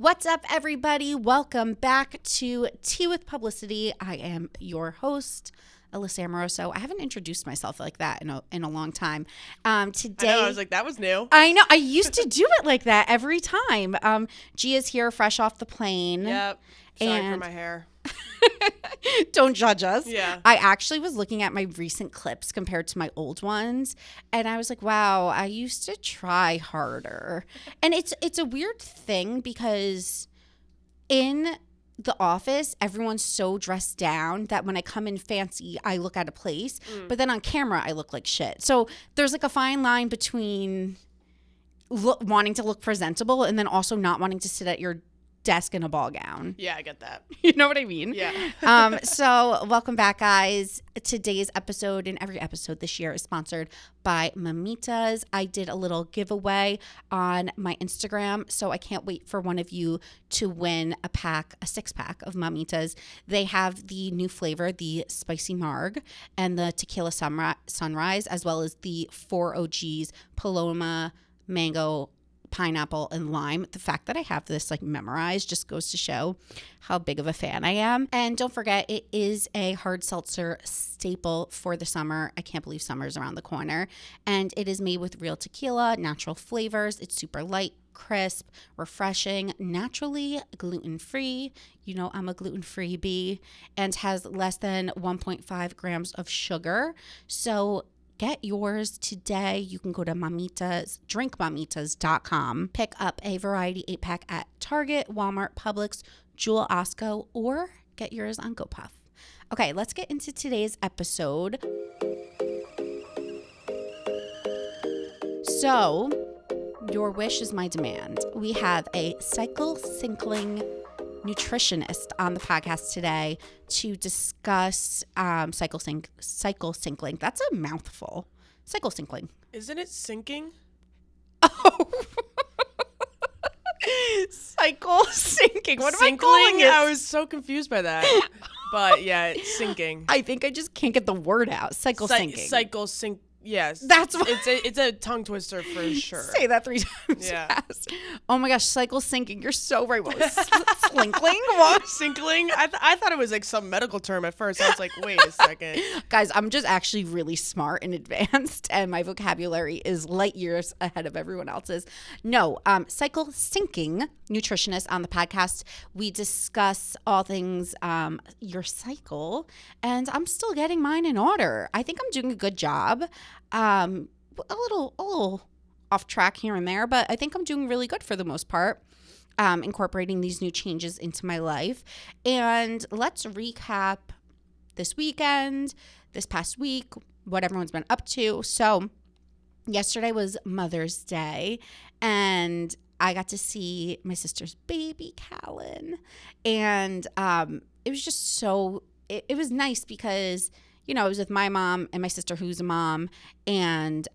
What's up, everybody? Welcome back to Tea with Publicity. I am your host, Alyssa Amoroso. I haven't introduced myself like that in a long time. Today, I was like, that was new. I know. I used to do it like that every time. Gia's here, fresh off the plane. Yep. Sorry for my hair. Don't judge us. Yeah. I actually was looking at my recent clips compared to my old ones, and I was like, wow, I used to try harder. And it's a weird thing because in the office, everyone's so dressed down that when I come in fancy, I look out of place. But then on camera, I look like shit. So there's like a fine line between wanting to look presentable and then also not wanting to sit at your desk in a ball gown. Yeah, I get that. You know what I mean? Yeah. So welcome back, guys. Today's episode and every episode this year is sponsored by Mamitas. I did a little giveaway on my Instagram, so I can't wait for one of you to win a 6-pack of Mamitas. They have the new flavor, the Spicy Marg, and the Tequila Sunrise, as well as the 4 OGs, Paloma, Mango, Pineapple, and Lime. The fact that I have this like memorized just goes to show how big of a fan I am. And don't forget, it is a hard seltzer staple for the summer. I can't believe summer is around the corner. And it is made with real tequila, natural flavors. It's super light, crisp, refreshing, naturally gluten-free. You know, I'm a gluten-free bee, and has less than 1.5 grams of sugar. So get yours today. You can go to drinkmamitas.com, pick up a variety 8-pack at Target, Walmart, Publix, Jewel, Osco, or get yours on GoPuff. Okay, let's get into today's episode. So, your wish is my demand. We have a cycle-syncling nutritionist on the podcast today to discuss cycle syncling. That's a mouthful. Cycle syncling. Isn't it sinking? Oh. Cycle syncing. What am I calling it? I was so confused by that. But yeah, it's sinking. I think I just can't get the word out. Cycle syncing. Cycle sync. Yes. That's what it's a tongue twister for sure. Say that 3 times fast. Oh my gosh, cycle syncing. You're so right. What was slinkling? What? Sinkling? I thought it was like some medical term at first. I was like, wait a second. Guys, I'm just actually really smart and advanced, and my vocabulary is light years ahead of everyone else's. No, cycle syncing nutritionist on the podcast. We discuss all things your cycle, and I'm still getting mine in order. I think I'm doing a good job. A little off track here and there, but I think I'm doing really good for the most part, incorporating these new changes into my life. And let's recap this weekend, this past week, what everyone's been up to. So yesterday was Mother's Day, and I got to see my sister's baby, Callan. And it was just so, it was nice because, you know, I was with my mom and my sister who's a mom, and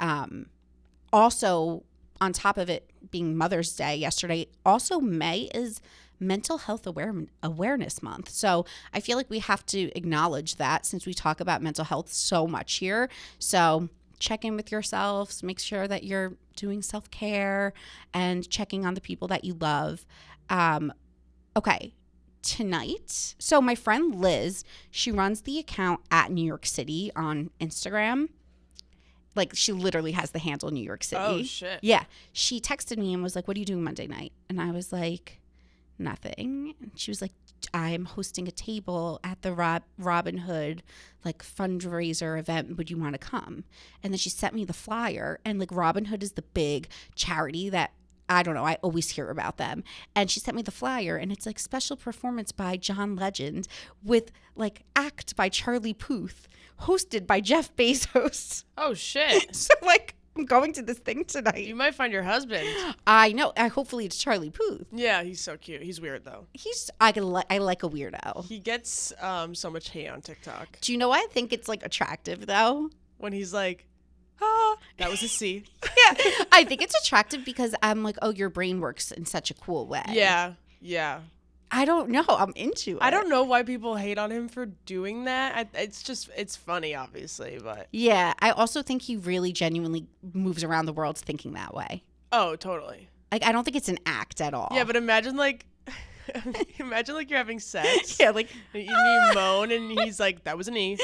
also on top of it being Mother's Day yesterday, also May is Mental Health Awareness Month. So I feel like we have to acknowledge that since we talk about mental health so much here. So check in with yourselves, make sure that you're doing self-care and checking on the people that you love. Okay. Tonight, so my friend Liz, she runs the account at New York City on Instagram. Like, she literally has the handle New York City. Oh, shit. Yeah. She texted me and was like, what are you doing Monday night? And I was like, nothing. And she was like, I'm hosting a table at the Robin Hood, like, fundraiser event. Would you want to come? And then she sent me the flyer. And, like, Robin Hood is the big charity that, I don't know, I always hear about them. And she sent me the flyer, and it's like special performance by John Legend with like act by Charlie Puth, hosted by Jeff Bezos. Oh, shit. So like, I'm going to this thing tonight. You might find your husband. I know. Hopefully it's Charlie Puth. Yeah, he's so cute. He's weird though. I like a weirdo. He gets so much hate on TikTok. Do you know why I think it's like attractive though? When he's like, ah, that was a C. Yeah, I think it's attractive because I'm like, oh, your brain works in such a cool way. Yeah. I don't know. I'm into it. I don't know why people hate on him for doing that. It's funny, obviously, but. Yeah, I also think he really genuinely moves around the world thinking that way. Oh, totally. Like, I don't think it's an act at all. Yeah, but imagine, like, Imagine like you're having sex. Yeah, like and you moan, and he's like, "That was an E."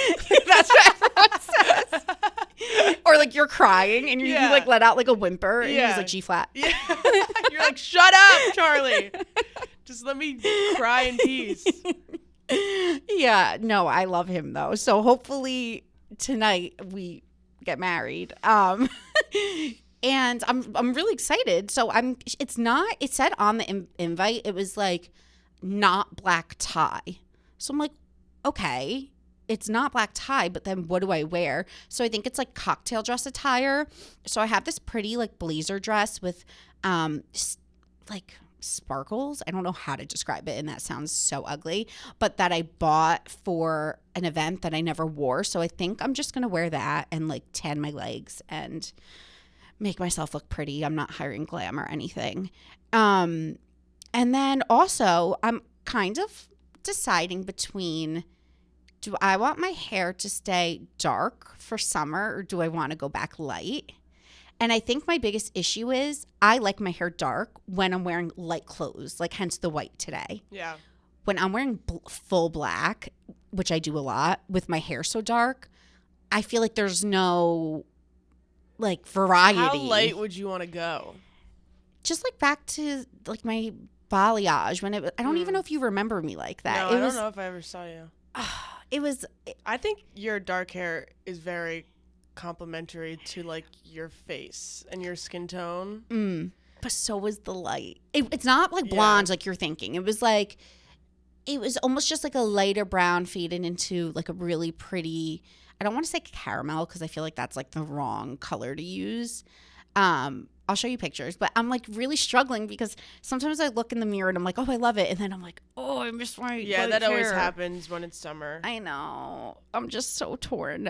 that's what everyone says. Or like you're crying and you like let out like a whimper and he's like G flat. Yeah. You're like, "Shut up, Charlie. Just let me cry in peace." Yeah, no, I love him though. So hopefully tonight we get married. And I'm really excited. So it said on the invite, it was like not black tie. So I'm like, okay, it's not black tie, but then what do I wear? So I think it's like cocktail dress attire. So I have this pretty like blazer dress with like sparkles. I don't know how to describe it, and that sounds so ugly, but that I bought for an event that I never wore. So I think I'm just going to wear that and like tan my legs and make myself look pretty. I'm not hiring glam or anything. And then also I'm kind of deciding between, do I want my hair to stay dark for summer or do I want to go back light? And I think my biggest issue is I like my hair dark when I'm wearing light clothes, like hence the white today. Yeah. When I'm wearing full black, which I do a lot, with my hair so dark, I feel like there's no like variety. How light would you want to go? Just like back to like my balayage when I don't even know if you remember me like that. No, I don't know if I ever saw you. I think your dark hair is very complimentary to like your face and your skin tone. But so was the light. It's not like blonde like you're thinking. It was almost just like a lighter brown fading into like a really pretty, I don't want to say caramel because I feel like that's like the wrong color to use. I'll show you pictures, but I'm like really struggling because sometimes I look in the mirror and I'm like, oh, I love it. And then I'm like, oh, I miss my that hair. always happens when it's summer. I know. I'm just so torn.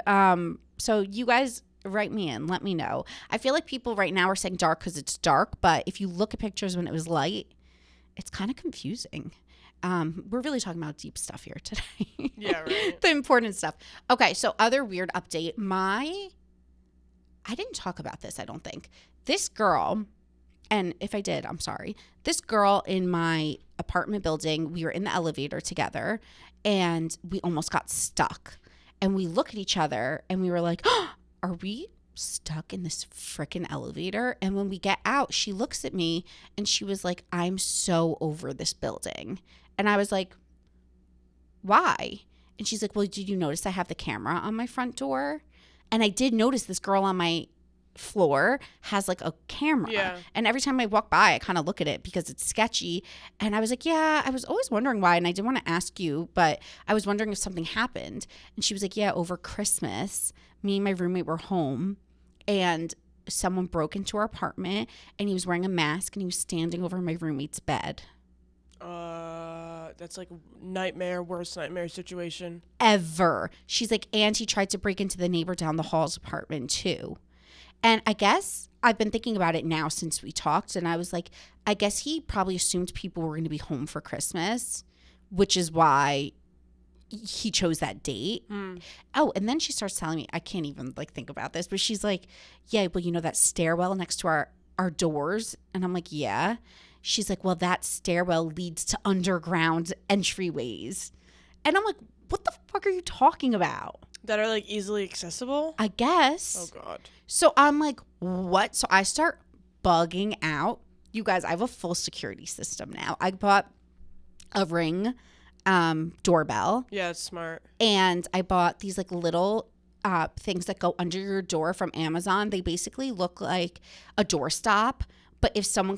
So you guys write me in. Let me know. I feel like people right now are saying dark because it's dark, but if you look at pictures when it was light, it's kind of confusing. We're really talking about deep stuff here today. Yeah, right. The important stuff. Okay, so other weird update. I didn't talk about this, I don't think. This girl, and if I did, I'm sorry. This girl in my apartment building, we were in the elevator together, and we almost got stuck. And we look at each other, and we were like, oh, are we stuck in this freaking elevator? And when we get out, she looks at me, and she was like, I'm so over this building. And I was like, why? And she's like, well, did you notice I have the camera on my front door? And I did notice this girl on my floor has like a camera. Yeah. And every time I walk by, I kind of look at it because it's sketchy. And I was like, yeah, I was always wondering why. And I didn't want to ask you, but I was wondering if something happened. And she was like, yeah, over Christmas, me and my roommate were home and someone broke into our apartment and he was wearing a mask and he was standing over my roommate's bed. That's like worst nightmare situation ever. She's like, and he tried to break into the neighbor down the hall's apartment too. And I guess I've been thinking about it now since we talked, and I was like, I guess he probably assumed people were going to be home for Christmas, which is why he chose that date. Oh, and then she starts telling me, I can't even like think about this, but she's like, yeah, well, you know that stairwell next to our doors? And I'm like, yeah. She's like, well, that stairwell leads to underground entryways. And I'm like, what the fuck are you talking about? that are like easily accessible? I guess. Oh God. So I'm like, what? So I start bugging out. You guys, I have a full security system now. I bought a Ring doorbell. Yeah, it's smart. And I bought these like little things that go under your door from Amazon. They basically look like a doorstop. But if someone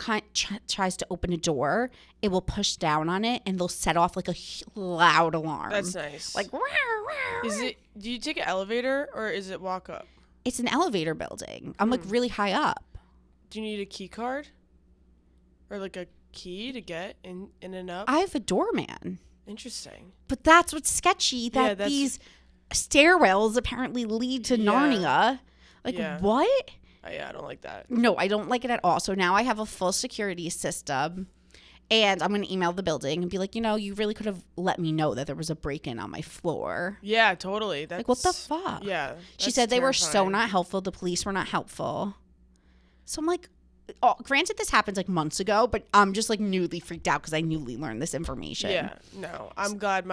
tries to open a door, it will push down on it and they'll set off like a loud alarm. That's nice. Like, is it? Do you take an elevator or is it walk up? It's an elevator building. I'm like really high up. Do you need a key card? Or like a key to get in and up? I have a doorman. Interesting. But that's what's sketchy, that these stairwells apparently lead to Narnia. Like, what? Yeah, I don't like that. No, I don't like it at all. So now I have a full security system, and I'm going to email the building and be like, you really could have let me know that there was a break-in on my floor. Yeah, totally. That's, like, what the fuck? Yeah. She said they were so not helpful. The police were not helpful. So I'm like, granted, this happened like months ago, but I'm just like newly freaked out because I newly learned this information. Yeah, no, I'm glad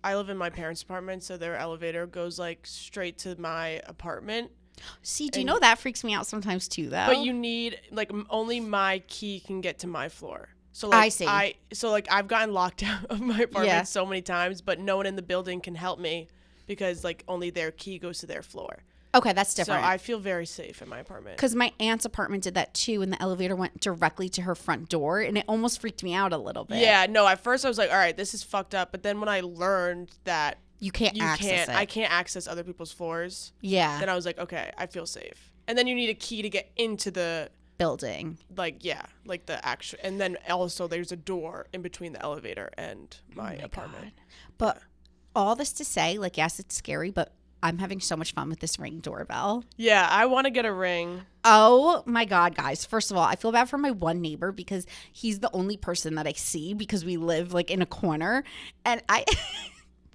I live in my parents' apartment, so their elevator goes like straight to my apartment. See, do you know that freaks me out sometimes too, though? But you need like only my key can get to my floor. So like I see. So I've gotten locked out of my apartment so many times, but no one in the building can help me because like only their key goes to their floor. Okay, that's different. So I feel very safe in my apartment. Because my aunt's apartment did that too, and the elevator went directly to her front door, and it almost freaked me out a little bit. Yeah, no, at first I was like, all right, this is fucked up. But then when I learned that I can't access other people's floors. Yeah. Then I was like, okay, I feel safe. And then you need a key to get into the building. Like, yeah, like the actual. And then also there's a door in between the elevator and my apartment. God. But all this to say, like, yes, it's scary, but I'm having so much fun with this Ring doorbell. Yeah, I want to get a Ring. Oh my God, guys. First of all, I feel bad for my one neighbor because he's the only person that I see because we live like in a corner. And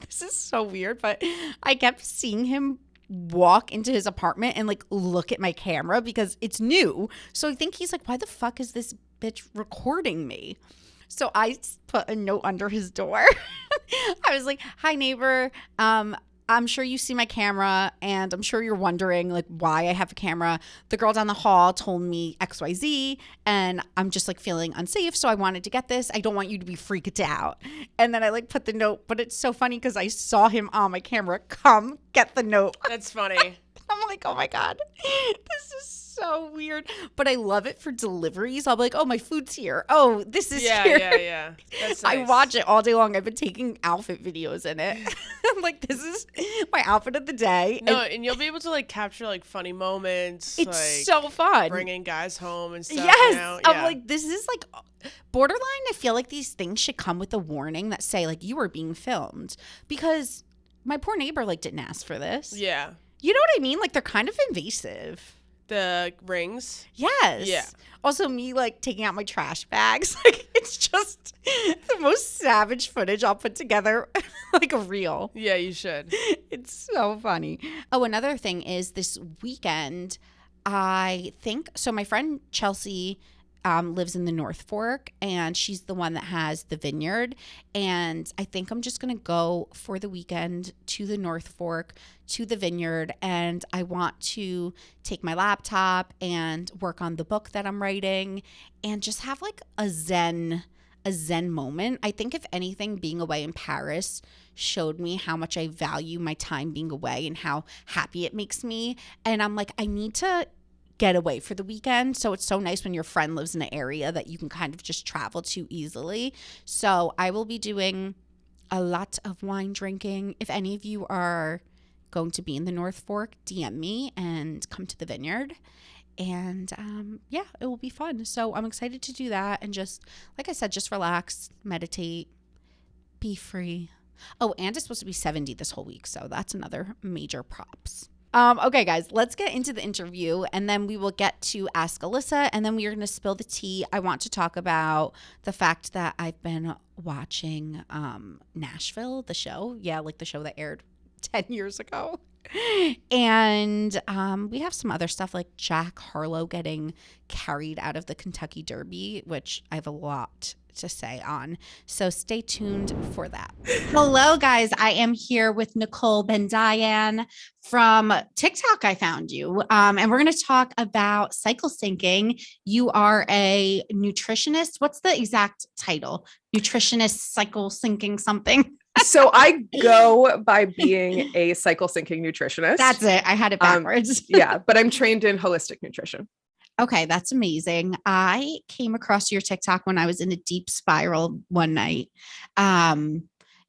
this is so weird, but I kept seeing him walk into his apartment and like look at my camera because it's new. So I think he's like, why the fuck is this bitch recording me? So I put a note under his door. I was like, hi neighbor, I'm sure you see my camera and I'm sure you're wondering like why I have a camera. The girl down the hall told me XYZ and I'm just like feeling unsafe. So I wanted to get this. I don't want you to be freaked out. And then I like put the note, but it's so funny because I saw him on my camera. Come get the note. That's funny. I'm like, oh my God, this is so weird. But I love it for deliveries. I'll be like, oh, my food's here. Oh, this is here. Yeah. That's nice. I watch it all day long. I've been taking outfit videos in it. I'm like, this is my outfit of the day. No, and you'll be able to like capture like funny moments. It's like, so fun. Bringing guys home and stuff. Yes. You know? I'm like, this is like borderline. I feel like these things should come with a warning that say like you are being filmed because my poor neighbor like didn't ask for this. Yeah. You know what I mean? Like they're kind of invasive. The rings? Yes. Yeah. Also me like taking out my trash bags. Like it's just the most savage footage I'll put together like a reel. Yeah, you should. It's so funny. Oh, another thing is this weekend, I think, so my friend Chelsea lives in the North Fork and she's the one that has the vineyard. And I think I'm just going to go for the weekend to the North Fork, to the vineyard. And I want to take my laptop and work on the book that I'm writing and just have like a zen moment. I think if anything, being away in Paris showed me how much I value my time being away and how happy it makes me. And I'm like, I need to get away for the weekend. So it's so nice when your friend lives in an area that you can kind of just travel to easily. So I will be doing a lot of wine drinking. If any of you are going to be in the North Fork, DM me and come to the vineyard. And yeah, it will be fun. So I'm excited to do that and just, like I said, just relax, meditate, be free. Oh, and it's supposed to be 70 this whole week. So that's another major props. Okay, guys, let's get into the interview and then we will get to Ask Alyssa and then we are going to spill the tea. I want to talk about the fact that I've been watching Nashville, the show. Yeah, like the show that aired 10 years ago. And we have some other stuff like Jack Harlow getting carried out of the Kentucky Derby, which I have a lot to say on. So stay tuned for that. Hello, guys. I am here with Nicole Bendayan from TikTok. I found you. And we're going to talk about cycle syncing. You are a nutritionist. What's the exact title? Nutritionist, cycle syncing something. So I go by being a cycle syncing nutritionist. That's it. I had it backwards. Yeah, but I'm trained in holistic nutrition. Okay, that's amazing. I came across your TikTok when I was in a deep spiral one night.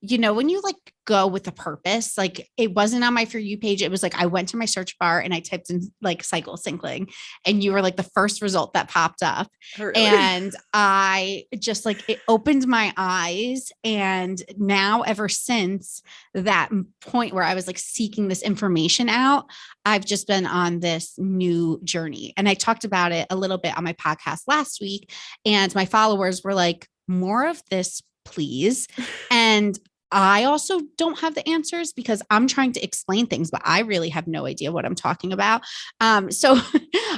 You know, when you like go with a purpose, like it wasn't on my For You page. It was like I went to my search bar and I typed in like cycle syncing and you were like the first result that popped up. Really? And I just like it opened my eyes. And now ever since that point where I was like seeking this information out, I've just been on this new journey. And I talked about it a little bit on my podcast last week. And my followers were like, more of this, please. And I also don't have the answers because I'm trying to explain things, but I really have no idea what I'm talking about. So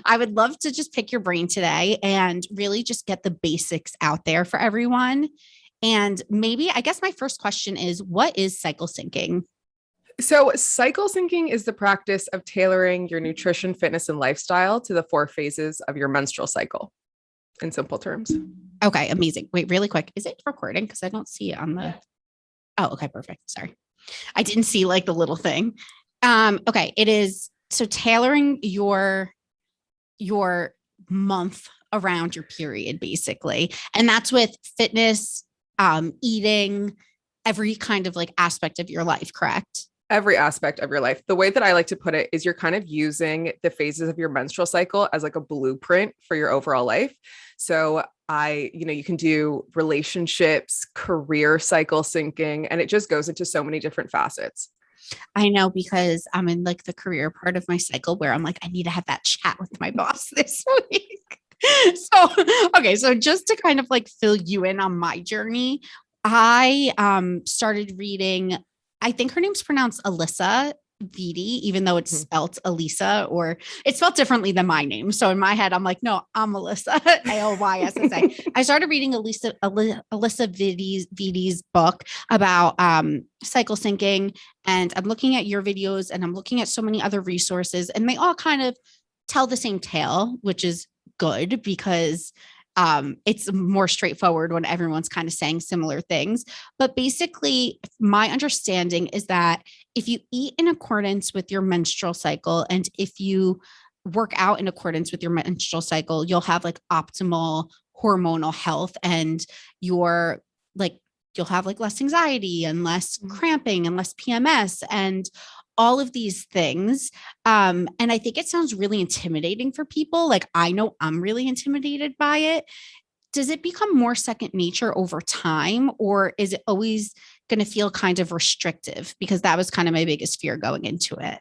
I would love to just pick your brain today and really just get the basics out there for everyone. And maybe, I guess my first question is, what is cycle syncing? So, cycle syncing is the practice of tailoring your nutrition, fitness, and lifestyle to the 4 phases of your menstrual cycle, in simple terms. Okay, amazing. Wait, really quick. Is it recording? Because I don't see it on the. Oh, okay, perfect. Sorry. I didn't see like the little thing. Okay, it is so tailoring your month around your period, basically. And that's with fitness, eating, every kind of like aspect of your life, correct? Every aspect of your life. The way that I like to put it is you're kind of using the phases of your menstrual cycle as like a blueprint for your overall life. So you can do relationships, career cycle syncing, and it just goes into so many different facets. I know because I'm in like the career part of my cycle where I'm like, I need to have that chat with my boss this week. So, okay. So just to kind of like fill you in on my journey, I started reading, I think her name's pronounced Alyssa Vitti, even though it's spelt Elisa or it's spelled differently than my name. So in my head, I'm like, no, I'm Alyssa, Alyssa. I started reading Alyssa Vitti's book about cycle syncing, and I'm looking at your videos and I'm looking at so many other resources, and they all kind of tell the same tale, which is good because it's more straightforward when everyone's kind of saying similar things. But basically, my understanding is that if you eat in accordance with your menstrual cycle and if you work out in accordance with your menstrual cycle, you'll have like optimal hormonal health and your like you'll have like less anxiety and less cramping and less PMS and all of these things. And I think it sounds really intimidating for people. Like I know I'm really intimidated by it. Does it become more second nature over time, or is it always going to feel kind of restrictive? Because that was kind of my biggest fear going into it.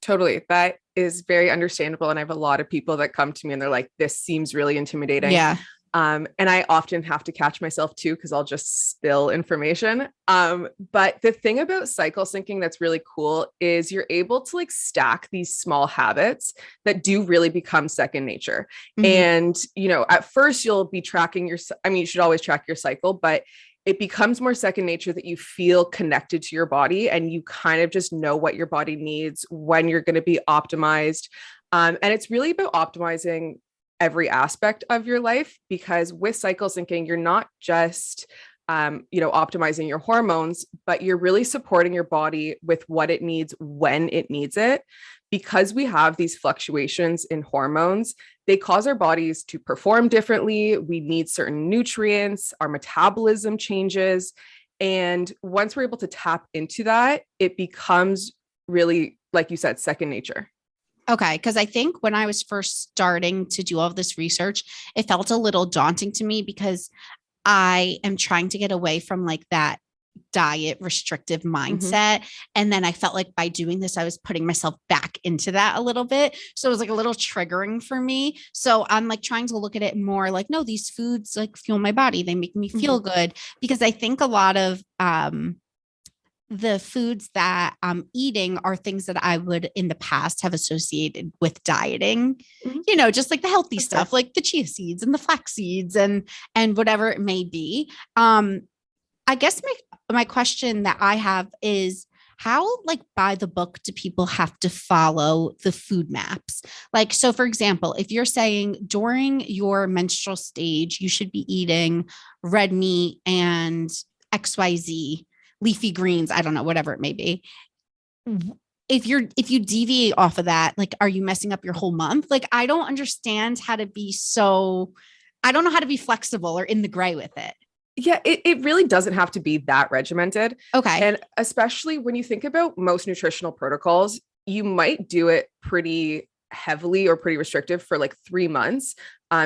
Totally. That is very understandable. And I have a lot of people that come to me and they're like, this seems really intimidating. Yeah. And I often have to catch myself too, because I'll just spill information. But the thing about cycle syncing that's really cool is you're able to like stack these small habits that do really become second nature. And, at first you'll be tracking you should always track your cycle, but it becomes more second nature that you feel connected to your body and you kind of just know what your body needs, when you're going to be optimized. And it's really about optimizing every aspect of your life, because with cycle syncing, you're not just, optimizing your hormones, but you're really supporting your body with what it needs when it needs it. Because we have these fluctuations in hormones, they cause our bodies to perform differently. We need certain nutrients, our metabolism changes. And once we're able to tap into that, it becomes really, like you said, second nature. Okay. Because I think when I was first starting to do all of this research, it felt a little daunting to me because I am trying to get away from like that diet restrictive mindset. And then I felt like by doing this, I was putting myself back into that a little bit. So it was like a little triggering for me. So I'm like trying to look at it more like, no, these foods like fuel my body. They make me feel good, because I think a lot of, the foods that I'm eating are things that I would in the past have associated with dieting, just like the healthy stuff, like the chia seeds and the flax seeds and whatever it may be. I guess my question that I have is, how like by the book do people have to follow the food maps? Like, so for example, if you're saying during your menstrual stage, you should be eating red meat and XYZ, leafy greens, I don't know, whatever it may be. If you deviate off of that, like, are you messing up your whole month? Like, I don't understand how to be I don't know how to be flexible or in the gray with it. Yeah, it really doesn't have to be that regimented. Okay. And especially when you think about most nutritional protocols, you might do it pretty heavily or pretty restrictive for like 3 months,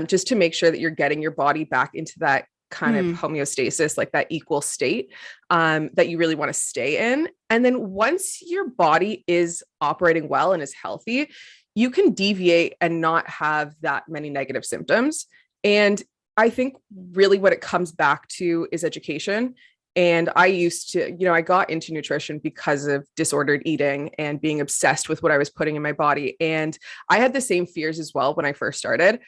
just to make sure that you're getting your body back into that kind of homeostasis, like that equal state, that you really want to stay in. And then once your body is operating well and is healthy, you can deviate and not have that many negative symptoms. And I think really what it comes back to is education. And I used to, I got into nutrition because of disordered eating and being obsessed with what I was putting in my body. And I had the same fears as well when I first started.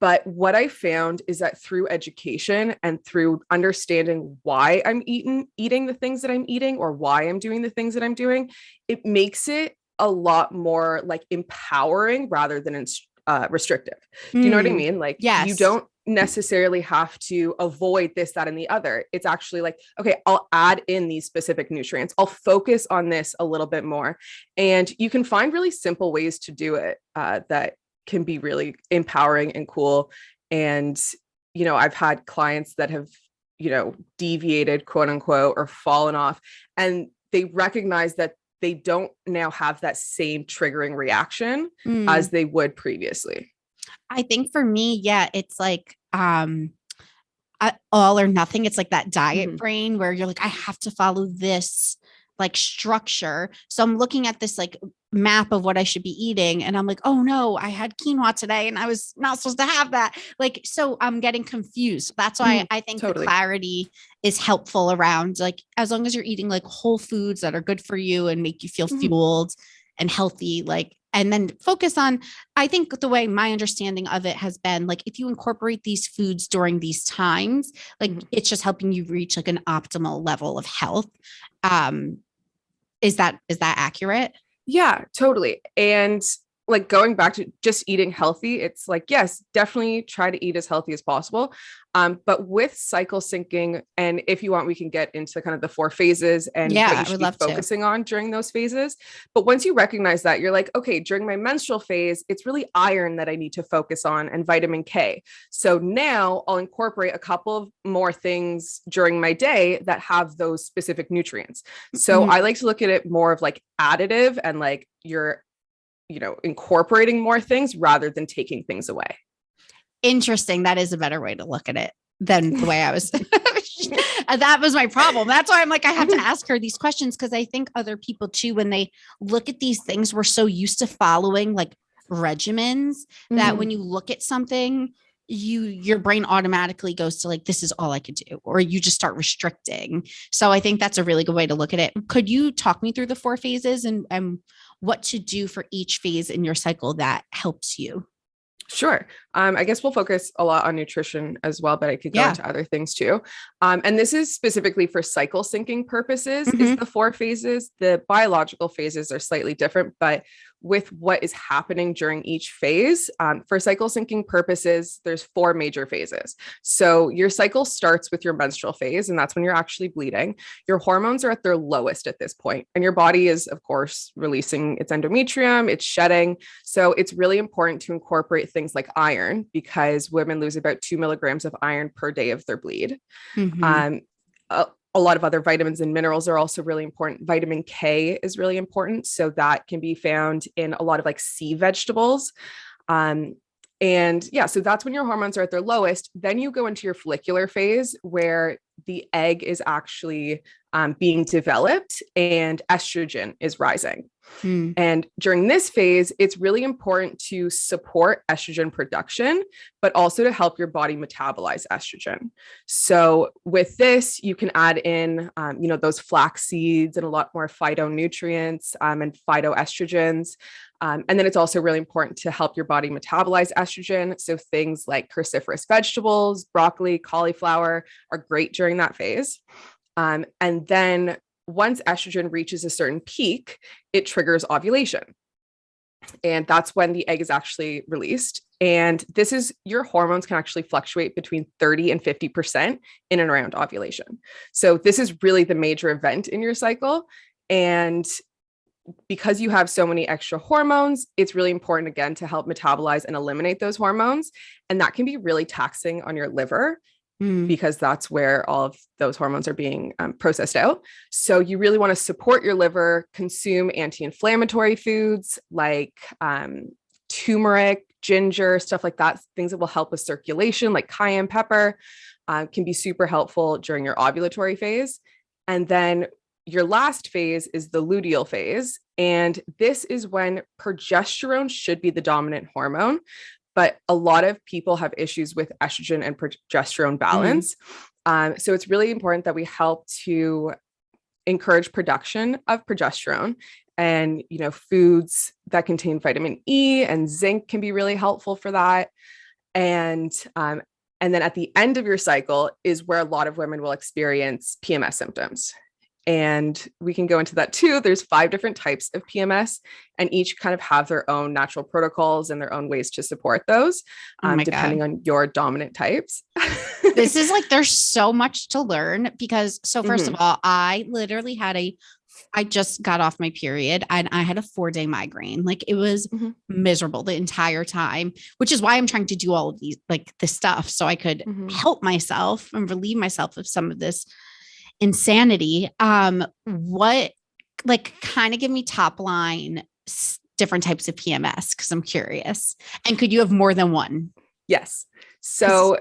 But what I found is that through education and through understanding why I'm eating the things that I'm eating, or why I'm doing the things that I'm doing, it makes it a lot more like empowering rather than restrictive. Do you know what I mean? Like, yes. You don't necessarily have to avoid this, that, and the other. It's actually like, okay, I'll add in these specific nutrients. I'll focus on this a little bit more. And you can find really simple ways to do it that can be really empowering and cool. And, I've had clients that have, deviated, quote unquote, or fallen off, and they recognize that they don't now have that same triggering reaction as they would previously. I think for me, yeah, it's like all or nothing. It's like that diet brain where you're like, I have to follow this like structure. So I'm looking at this like map of what I should be eating. And I'm like, oh no, I had quinoa today and I was not supposed to have that. Like, so I'm getting confused. That's why I think the clarity is helpful around, like, as long as you're eating like whole foods that are good for you and make you feel fueled and healthy, like, and then focus on, I think the way my understanding of it has been, like, if you incorporate these foods during these times, like it's just helping you reach like an optimal level of health. Is that accurate? Yeah, totally. And like going back to just eating healthy, it's like, yes, definitely try to eat as healthy as possible. But with cycle syncing, and if you want, we can get into kind of the 4 phases and what you should be focusing on during those phases. But once you recognize that, you're like, okay, during my menstrual phase, it's really iron that I need to focus on and vitamin K. So now I'll incorporate a couple of more things during my day that have those specific nutrients. So I like to look at it more of like additive and like you're incorporating more things rather than taking things away. Interesting. That is a better way to look at it than the way I was. That was my problem. That's why I'm like, I have to ask her these questions, because I think other people too, when they look at these things, we're so used to following like regimens that when you look at something, your brain automatically goes to like, this is all I could do, or you just start restricting. So I think that's a really good way to look at it. Could you talk me through the 4 phases and what to do for each phase in your cycle that helps you? Sure. I guess we'll focus a lot on nutrition as well, but I could go into other things too. And this is specifically for cycle syncing purposes, is the 4 phases. The biological phases are slightly different, but with what is happening during each phase, for cycle syncing purposes, there's 4 major phases. So your cycle starts with your menstrual phase, and that's when you're actually bleeding. Your hormones are at their lowest at this point, and your body is, of course, releasing its endometrium, it's shedding. So it's really important to incorporate things like iron, because women lose about 2 milligrams of iron per day of their bleed. A lot of other vitamins and minerals are also really important. Vitamin K is really important. So that can be found in a lot of like sea vegetables. And yeah, so that's when your hormones are at their lowest. Then you go into your follicular phase, where the egg is actually being developed and estrogen is rising. And during this phase, it's really important to support estrogen production, but also to help your body metabolize estrogen. So with this, you can add in, those flax seeds and a lot more phytonutrients and phytoestrogens. And then it's also really important to help your body metabolize estrogen. So things like cruciferous vegetables, broccoli, cauliflower are great during that phase. And then once estrogen reaches a certain peak, it triggers ovulation. And that's when the egg is actually released. And this is, your hormones can actually fluctuate between 30 and 50% in and around ovulation. So this is really the major event in your cycle. And because you have so many extra hormones, it's really important, again, to help metabolize and eliminate those hormones. And that can be really taxing on your liver, because that's where all of those hormones are being processed out. So you really want to support your liver, consume anti-inflammatory foods like turmeric, ginger, stuff like that, things that will help with circulation, like cayenne pepper, can be super helpful during your ovulatory phase. And then your last phase is the luteal phase. And this is when progesterone should be the dominant hormone. But a lot of people have issues with estrogen and progesterone balance. So it's really important that we help to encourage production of progesterone, and foods that contain vitamin E and zinc can be really helpful for that. And then at the end of your cycle is where a lot of women will experience PMS symptoms. And we can go into that too. There's 5 different types of PMS, and each kind of have their own natural protocols and their own ways to support those, depending on your dominant types. This is like, there's so much to learn because, so first of all, I literally I just got off my period and I had a 4-day migraine. Like it was miserable the entire time, which is why I'm trying to do all of these, like this stuff, so I could help myself and relieve myself of some of this insanity. What, like, kind of give me top line different types of PMS, because I'm curious. And could you have more than one? Yes. So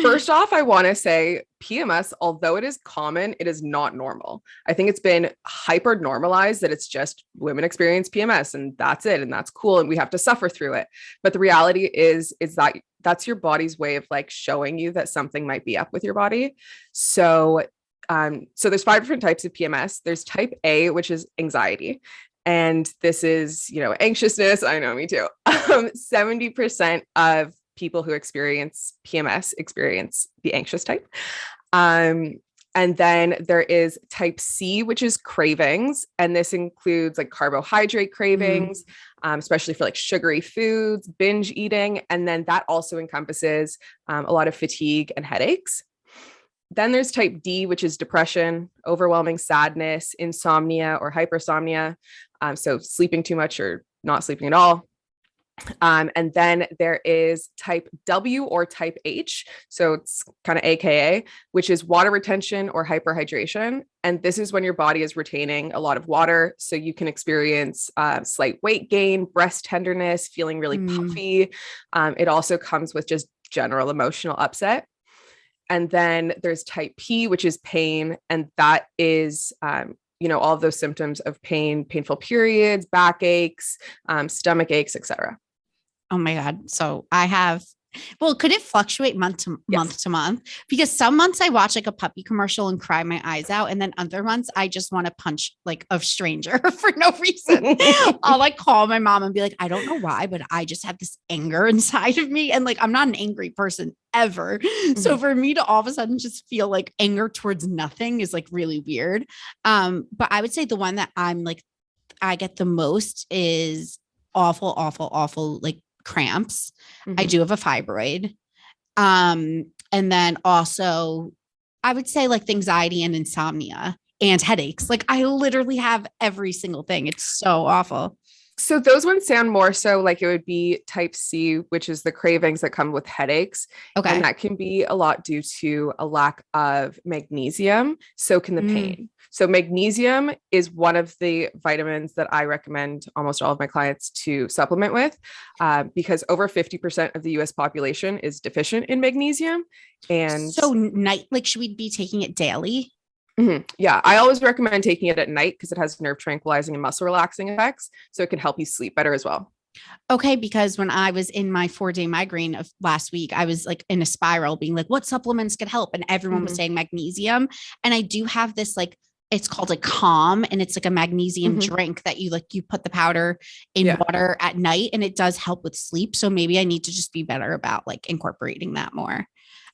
first off, I want to say PMS, although it is common, it is not normal. I think it's been hyper normalized that it's just women experience PMS and that's it. And that's cool. And we have to suffer through it. But the reality is that that's your body's way of like showing you that something might be up with your body. So there's 5 different types of PMS. There's type A, which is anxiety. And this is, anxiousness. I know, me too. 70% of people who experience PMS experience the anxious type. And then there is type C, which is cravings. And this includes like carbohydrate cravings, especially for like sugary foods, binge eating. And then that also encompasses a lot of fatigue and headaches. Then there's type D, which is depression, overwhelming sadness, insomnia or hypersomnia. So sleeping too much or not sleeping at all. And then there is type W or type H. So it's kind of AKA, which is water retention or hyperhydration. And this is when your body is retaining a lot of water. So you can experience slight weight gain, breast tenderness, feeling really puffy. It also comes with just general emotional upset. And then there's type P, which is pain. And that is, all of those symptoms of pain, painful periods, backaches, stomach aches, etc. Oh my God. So could it fluctuate month to month? Because some months I watch like a puppy commercial and cry my eyes out. And then other months I just want to punch like a stranger for no reason. I'll like call my mom and be like, I don't know why, but I just have this anger inside of me. And like, I'm not an angry person ever. So for me to all of a sudden just feel like anger towards nothing is like really weird. But I would say the one that I'm like, I get the most is awful, like cramps. I do have a fibroid. And then also I would say like the anxiety and insomnia and headaches. Like I literally have every single thing. It's so awful. So those ones sound more so like it would be type C, which is the cravings that come with headaches. Okay. And that can be a lot due to a lack of magnesium. So can the pain. So magnesium is one of the vitamins that I recommend almost all of my clients to supplement with, because over 50% of the US population is deficient in magnesium. And so should we be taking it daily? Yeah, I always recommend taking it at night because it has nerve tranquilizing and muscle relaxing effects. So it can help you sleep better as well. Okay, because when I was in my 4-day migraine of last week, I was like in a spiral being like, what supplements could help? And everyone was saying magnesium. And I do have this like, it's called a Calm, and it's like a magnesium drink that you put the powder in water at night, and it does help with sleep. So maybe I need to just be better about like incorporating that more.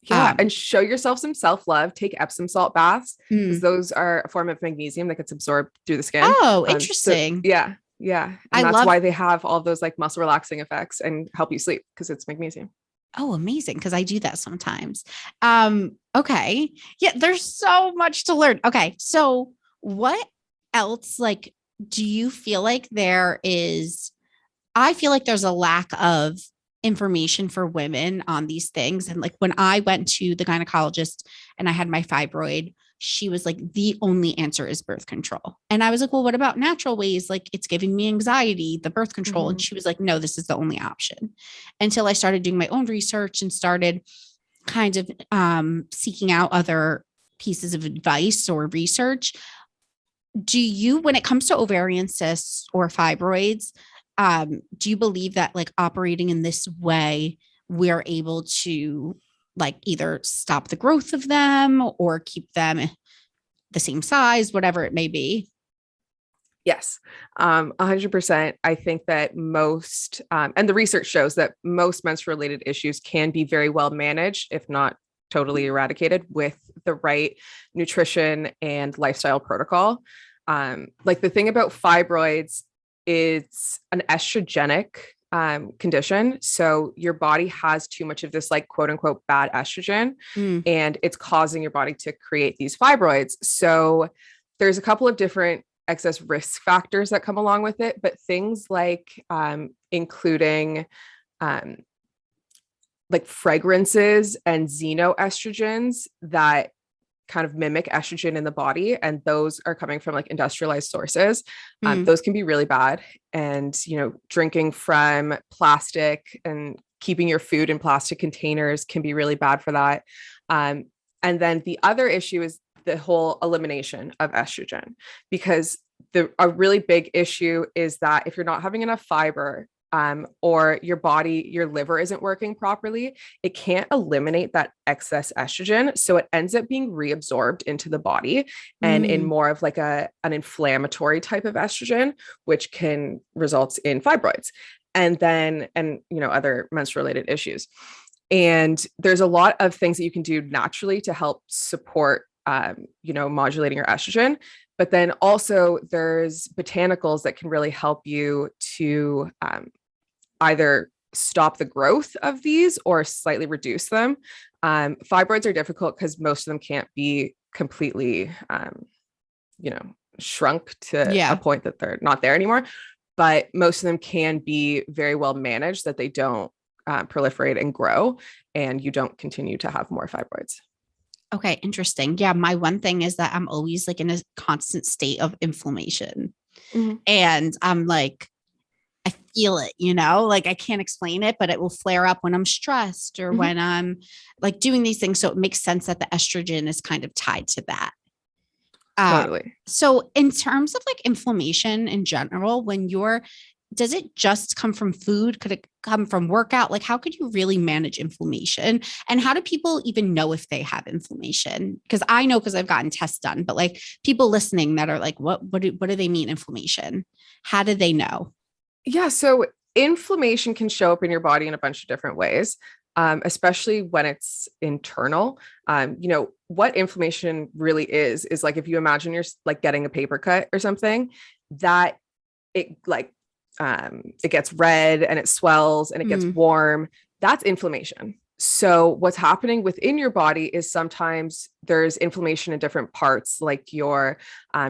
Yeah. And show yourself some self-love. Take Epsom salt baths, because those are a form of magnesium that gets absorbed through the skin. Oh, interesting. So, yeah. And that's why they have all those like muscle relaxing effects and help you sleep, because it's magnesium. Oh, amazing. Because I do that sometimes. Okay. Yeah. There's so much to learn. Okay. So what else, like, do you feel like I feel like there's a lack of information for women on these things. And like when I went to the gynecologist and I had my fibroid, she was like, the only answer is birth control. And I was like, well, what about natural ways? Like it's giving me anxiety, the birth control. And she was like, no, this is the only option. Until I started doing my own research and started kind of seeking out other pieces of advice or research. Do you, when it comes to ovarian cysts or fibroids, do you believe that like operating in this way, we're able to like either stop the growth of them or keep them the same size, whatever it may be? Yes, 100%. I think that most, and the research shows that most menstrual related issues can be very well managed, if not totally eradicated, with the right nutrition and lifestyle protocol. Like the thing about fibroids, it's an estrogenic condition. So your body has too much of this like quote unquote bad estrogen, and it's causing your body to create these fibroids. So there's a couple of different excess risk factors that come along with it, but things like including like fragrances and xenoestrogens that kind of mimic estrogen in the body, and those are coming from like industrialized sources. Those can be really bad. And drinking from plastic and keeping your food in plastic containers can be really bad for that. And then the other issue is the whole elimination of estrogen, because a really big issue is that if you're not having enough fiber, or your liver isn't working properly, it can't eliminate that excess estrogen. So it ends up being reabsorbed into the body and in more of like an inflammatory type of estrogen, which can result in fibroids and other menstrual related issues. And there's a lot of things that you can do naturally to help support, modulating your estrogen. But then also there's botanicals that can really help you to either stop the growth of these or slightly reduce them. Fibroids are difficult because most of them can't be completely, shrunk to a point that they're not there anymore. But most of them can be very well managed, that they don't proliferate and grow, and you don't continue to have more fibroids. Okay, interesting. Yeah, my one thing is that I'm always like in a constant state of inflammation. And I'm like, I feel it, like I can't explain it, but it will flare up when I'm stressed or when I'm like doing these things. So it makes sense that the estrogen is kind of tied to that. Totally. So in terms of like inflammation in general, does it just come from food? Could it come from workout? Like, how could you really manage inflammation? And how do people even know if they have inflammation? Because I know, because I've gotten tests done, but like people listening that are like, what do they mean inflammation? How do they know? Yeah. So inflammation can show up in your body in a bunch of different ways, especially when it's internal. What inflammation really is like, if you imagine you're like getting a paper cut or something, that it like, it gets red and it swells and it gets warm. That's inflammation. So what's happening within your body is sometimes there's inflammation in different parts, like your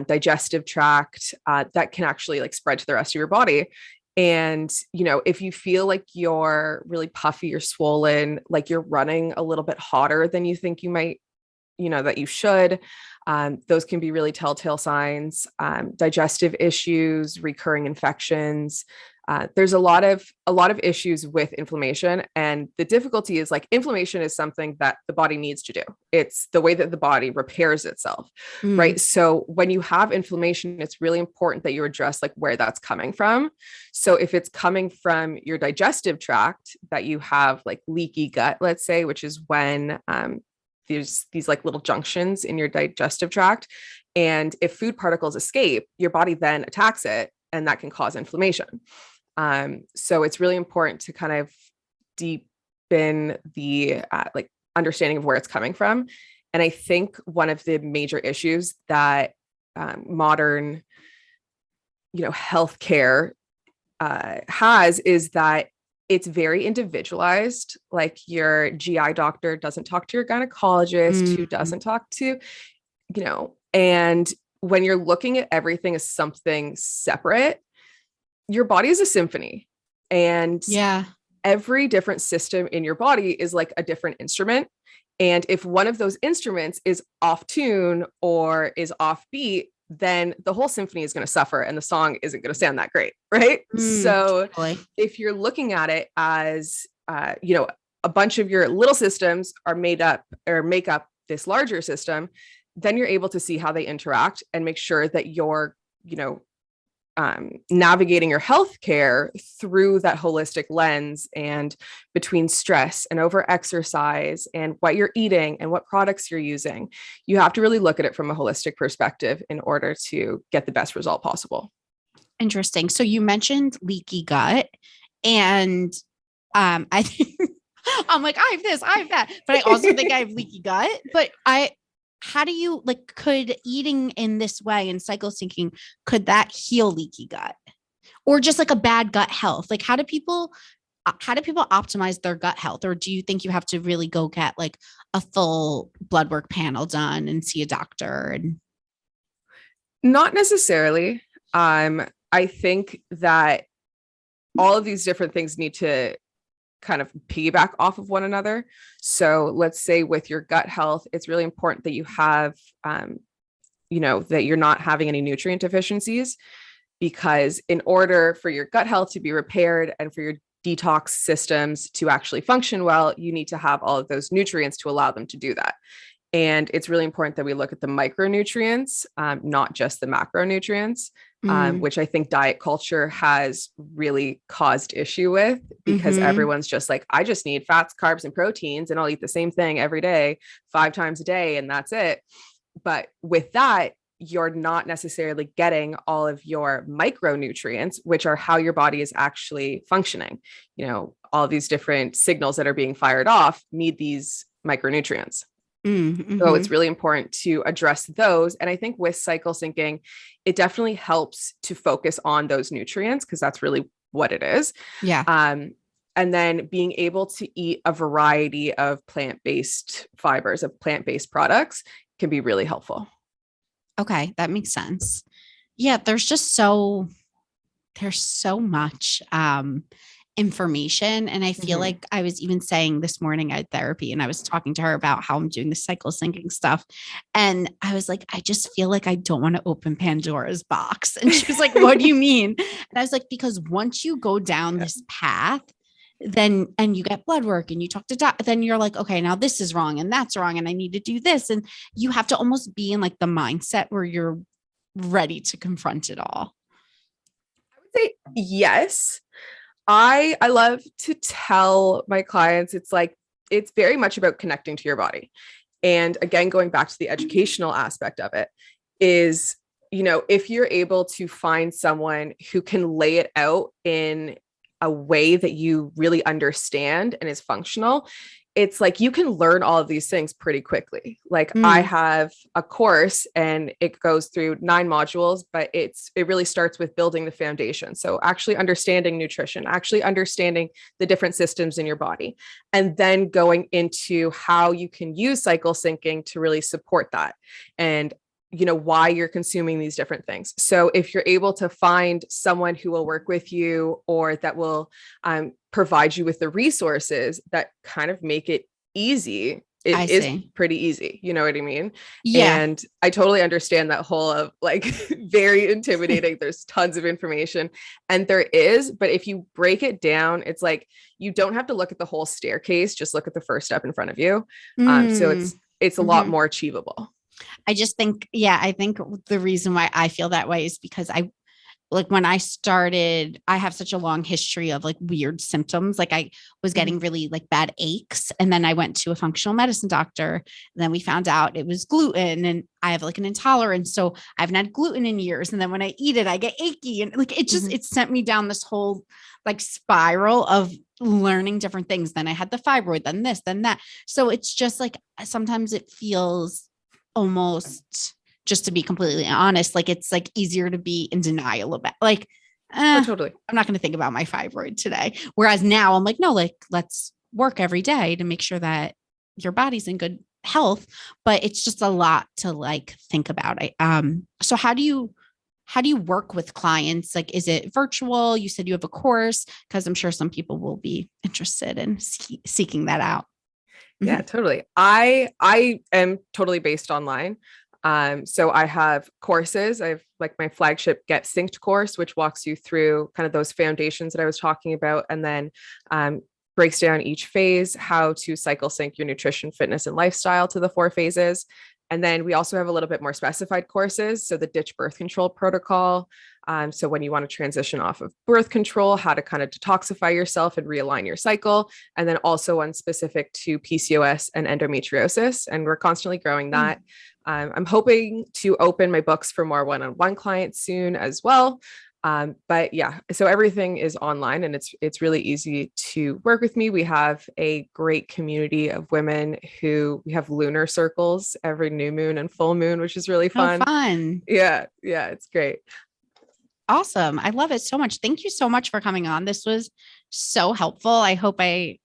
digestive tract, that can actually like spread to the rest of your body. And, if you feel like you're really puffy or swollen, like you're running a little bit hotter than you think you might, that you should, those can be really telltale signs. Digestive issues, recurring infections. There's a lot of issues with inflammation, and the difficulty is like inflammation is something that the body needs to do. It's the way that the body repairs itself, right? So when you have inflammation, it's really important that you address like where that's coming from. So if it's coming from your digestive tract, that you have like leaky gut, let's say, which is when there's these like little junctions in your digestive tract, and if food particles escape, your body then attacks it, and that can cause inflammation. So it's really important to kind of deepen the like understanding of where it's coming from. And I think one of the major issues that modern, healthcare has is that it's very individualized. Like your GI doctor doesn't talk to your gynecologist, who doesn't talk to, and when you're looking at everything as something separate, your body is a symphony, and every different system in your body is like a different instrument. And if one of those instruments is off tune or is off beat, then the whole symphony is going to suffer and the song isn't going to sound that great. Right. So if you're looking at it as, a bunch of your little systems are made up or make up this larger system, then you're able to see how they interact and make sure that you're, navigating your healthcare through that holistic lens, and between stress and over exercise and what you're eating and what products you're using, you have to really look at it from a holistic perspective in order to get the best result possible. Interesting. So you mentioned leaky gut, and I think I'm like, I have this, I have that, but I also think I have leaky gut. But how do you like, could eating in this way and cycle syncing, could that heal leaky gut or just like a bad gut health? Like, how do people optimize their gut health? Or do you think you have to really go get like a full blood work panel done and see a doctor? And not necessarily. I think that all of these different things need to kind of piggyback off of one another. So let's say with your gut health, it's really important that you have, that you're not having any nutrient deficiencies, because in order for your gut health to be repaired and for your detox systems to actually function well, you need to have all of those nutrients to allow them to do that. And it's really important that we look at the micronutrients, not just the macronutrients, which I think diet culture has really caused issue with, because everyone's just like, I just need fats, carbs, and proteins, and I'll eat the same thing every day, 5 times a day, and that's it. But with that, you're not necessarily getting all of your micronutrients, which are how your body is actually functioning. All of these different signals that are being fired off need these micronutrients. So it's really important to address those. And I think with cycle syncing, it definitely helps to focus on those nutrients, because that's really what it is. Yeah. And then being able to eat a variety of plant-based fibers, of plant-based products, can be really helpful. Okay. That makes sense. Yeah. There's so much, information. And I feel like I was even saying this morning I had therapy, and I was talking to her about how I'm doing the cycle syncing stuff. And I was like, I just feel like I don't want to open Pandora's box. And she was like, what do you mean? And I was like, because once you go down this path, and you get blood work and you talk to then you're like, okay, now this is wrong and that's wrong, and I need to do this. And you have to almost be in like the mindset where you're ready to confront it all. I would say yes. I love to tell my clients, it's very much about connecting to your body. And again, going back to the educational aspect of it is, if you're able to find someone who can lay it out in a way that you really understand and is functional, it's like you can learn all of these things pretty quickly. Like I have a course and it goes through 9 modules, but it really starts with building the foundation. So actually understanding nutrition, actually understanding the different systems in your body, and then going into how you can use cycle syncing to really support that. And why you're consuming these different things. So if you're able to find someone who will work with you, or that will provide you with the resources that kind of make it easy, it is pretty easy. You know what I mean? Yeah. And I totally understand that whole of like very intimidating. There's tons of information, and there is, but if you break it down, it's like, you don't have to look at the whole staircase, just look at the first step in front of you. So it's a lot more achievable. I just think, I think the reason why I feel that way is because when I started, I have such a long history of like weird symptoms. Like I was getting really like bad aches. And then I went to a functional medicine doctor. And then we found out it was gluten, and I have like an intolerance. So I haven't had gluten in years. And then when I eat it, I get achy. And like, it sent me down this whole like spiral of learning different things. Then I had the fibroid, then this, then that. So it's just like, sometimes it feels almost, just to be completely honest, like it's like easier to be in denial about like, totally. I'm not going to think about my fibroid today. Whereas now I'm like, no, like let's work every day to make sure that your body's in good health. But it's just a lot to like think about. So how do you work with clients? Like, is it virtual? You said you have a course, because I'm sure some people will be interested in seeking that out. Yeah, totally. I am totally based online. So I have courses. I have like my flagship Get Synced course, which walks you through kind of those foundations that I was talking about, and then breaks down each phase, how to cycle sync your nutrition, fitness, and lifestyle to the 4 phases. And then we also have a little bit more specified courses. So the Ditch Birth Control Protocol. So when you want to transition off of birth control, how to kind of detoxify yourself and realign your cycle. And then also one specific to PCOS and endometriosis. And we're constantly growing that. I'm hoping to open my books for more one-on-one clients soon as well. But yeah, so everything is online and it's really easy to work with me. We have a great community of women who we have lunar circles every new moon and full moon, which is really fun. Oh, fun. Yeah. Yeah. It's great. Awesome. I love it so much. Thank you so much for coming on. This was so helpful. I hope I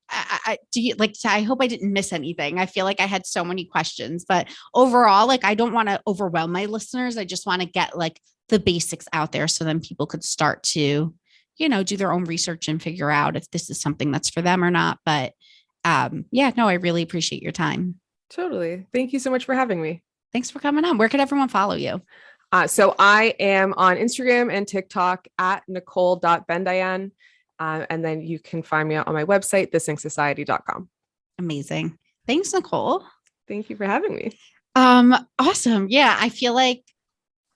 hope I didn't miss anything. I feel like I had so many questions, but overall, like, I don't want to overwhelm my listeners. I just want to get like the basics out there so then people could start to, do their own research and figure out if this is something that's for them or not. But yeah, no, I really appreciate your time. Totally. Thank you so much for having me. Thanks for coming on. Where could everyone follow you? So I am on Instagram and TikTok at Nicole.Bendayan. And then you can find me on my website, thesingsociety.com. Amazing. Thanks, Nicole. Thank you for having me. Awesome. Yeah. I feel like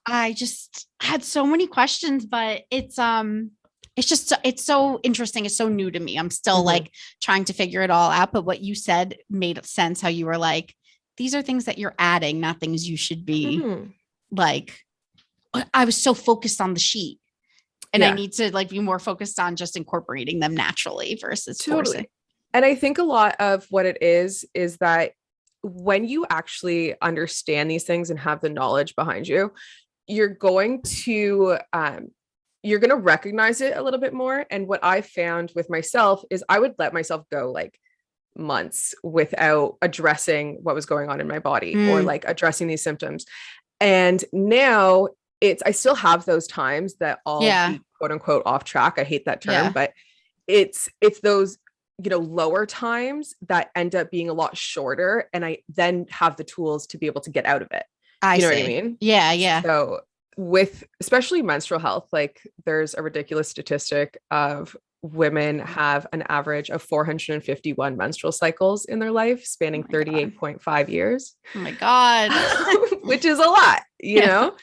I just had so many questions, but it's so interesting. It's so new to me. I'm still like trying to figure it all out. But what you said made sense, how you were like, these are things that you're adding, not things you should be like. I was so focused on the sheet. And I need to like be more focused on just incorporating them naturally versus forcing. And I think a lot of what it is that when you actually understand these things and have the knowledge behind you, you're going to recognize it a little bit more. And what I found with myself is I would let myself go like months without addressing what was going on in my body or like addressing these symptoms. And now I still have those times that I'll be quote unquote off track. I hate that term, but it's those, lower times that end up being a lot shorter. And I then have the tools to be able to get out of it. You know what I mean? Yeah. Yeah. So with especially menstrual health, like there's a ridiculous statistic of women have an average of 451 menstrual cycles in their life, spanning 38.5 years. Oh my God. Which is a lot, you know?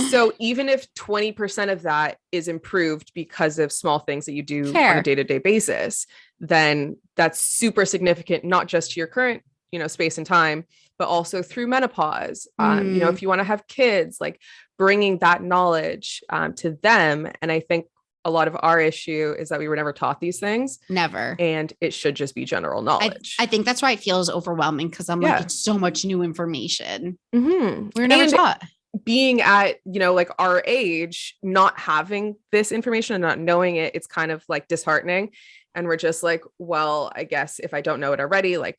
So even if 20% of that is improved because of small things that you do on a day-to-day basis, then that's super significant, not just to your current, space and time, but also through menopause. If you want to have kids, like bringing that knowledge to them. And I think a lot of our issue is that we were never taught these things. Never. And it should just be general knowledge. I think that's why it feels overwhelming because I'm like, it's so much new information. We're never taught. Being at, like our age, not having this information and not knowing it, it's kind of like disheartening. And we're just like, well, I guess if I don't know it already, like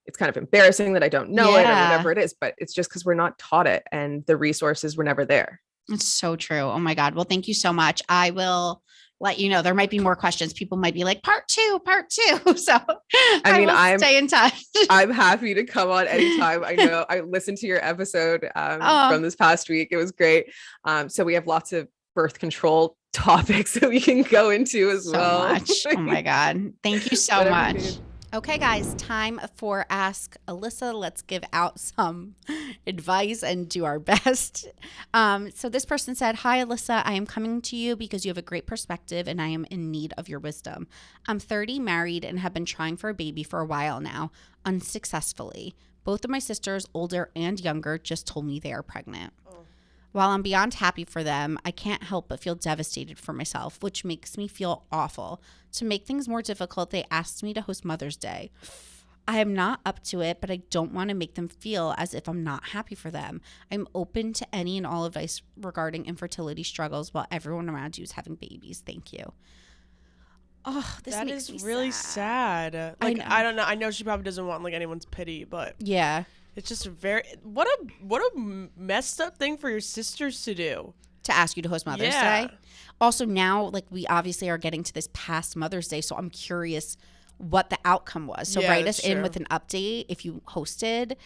it's kind of embarrassing that I don't know it or whatever it is, but it's just because we're not taught it and the resources were never there. It's so true. Oh my God. Well, thank you so much. I will let you know. There might be more questions. People might be like part two. So I'm stay in touch. I'm happy to come on anytime. I know I listened to your episode from this past week. It was great. So we have lots of birth control topics that we can go into as well. Much. Oh my God. Thank you so much. Okay, guys, time for Ask Alyssa. Let's give out some advice and do our best. So this person said, "Hi, Alyssa. I am coming to you because you have a great perspective and I am in need of your wisdom. I'm 30, married, and have been trying for a baby for a while now, unsuccessfully. Both of my sisters, older and younger, just told me they are pregnant. While I'm beyond happy for them, I can't help but feel devastated for myself, which makes me feel awful. To make things more difficult, they asked me to host Mother's Day. I am not up to it, but I don't want to make them feel as if I'm not happy for them. I'm open to any and all advice regarding infertility struggles while everyone around you is having babies. Thank you." Oh, that makes me really sad. Like, I don't know. I know she probably doesn't want like anyone's pity, but yeah. It's just what a messed up thing for your sisters to do. To ask you to host Mother's Day. Also now, like, we obviously are getting to this past Mother's Day, so I'm curious what the outcome was. So write us in with an update if you hosted.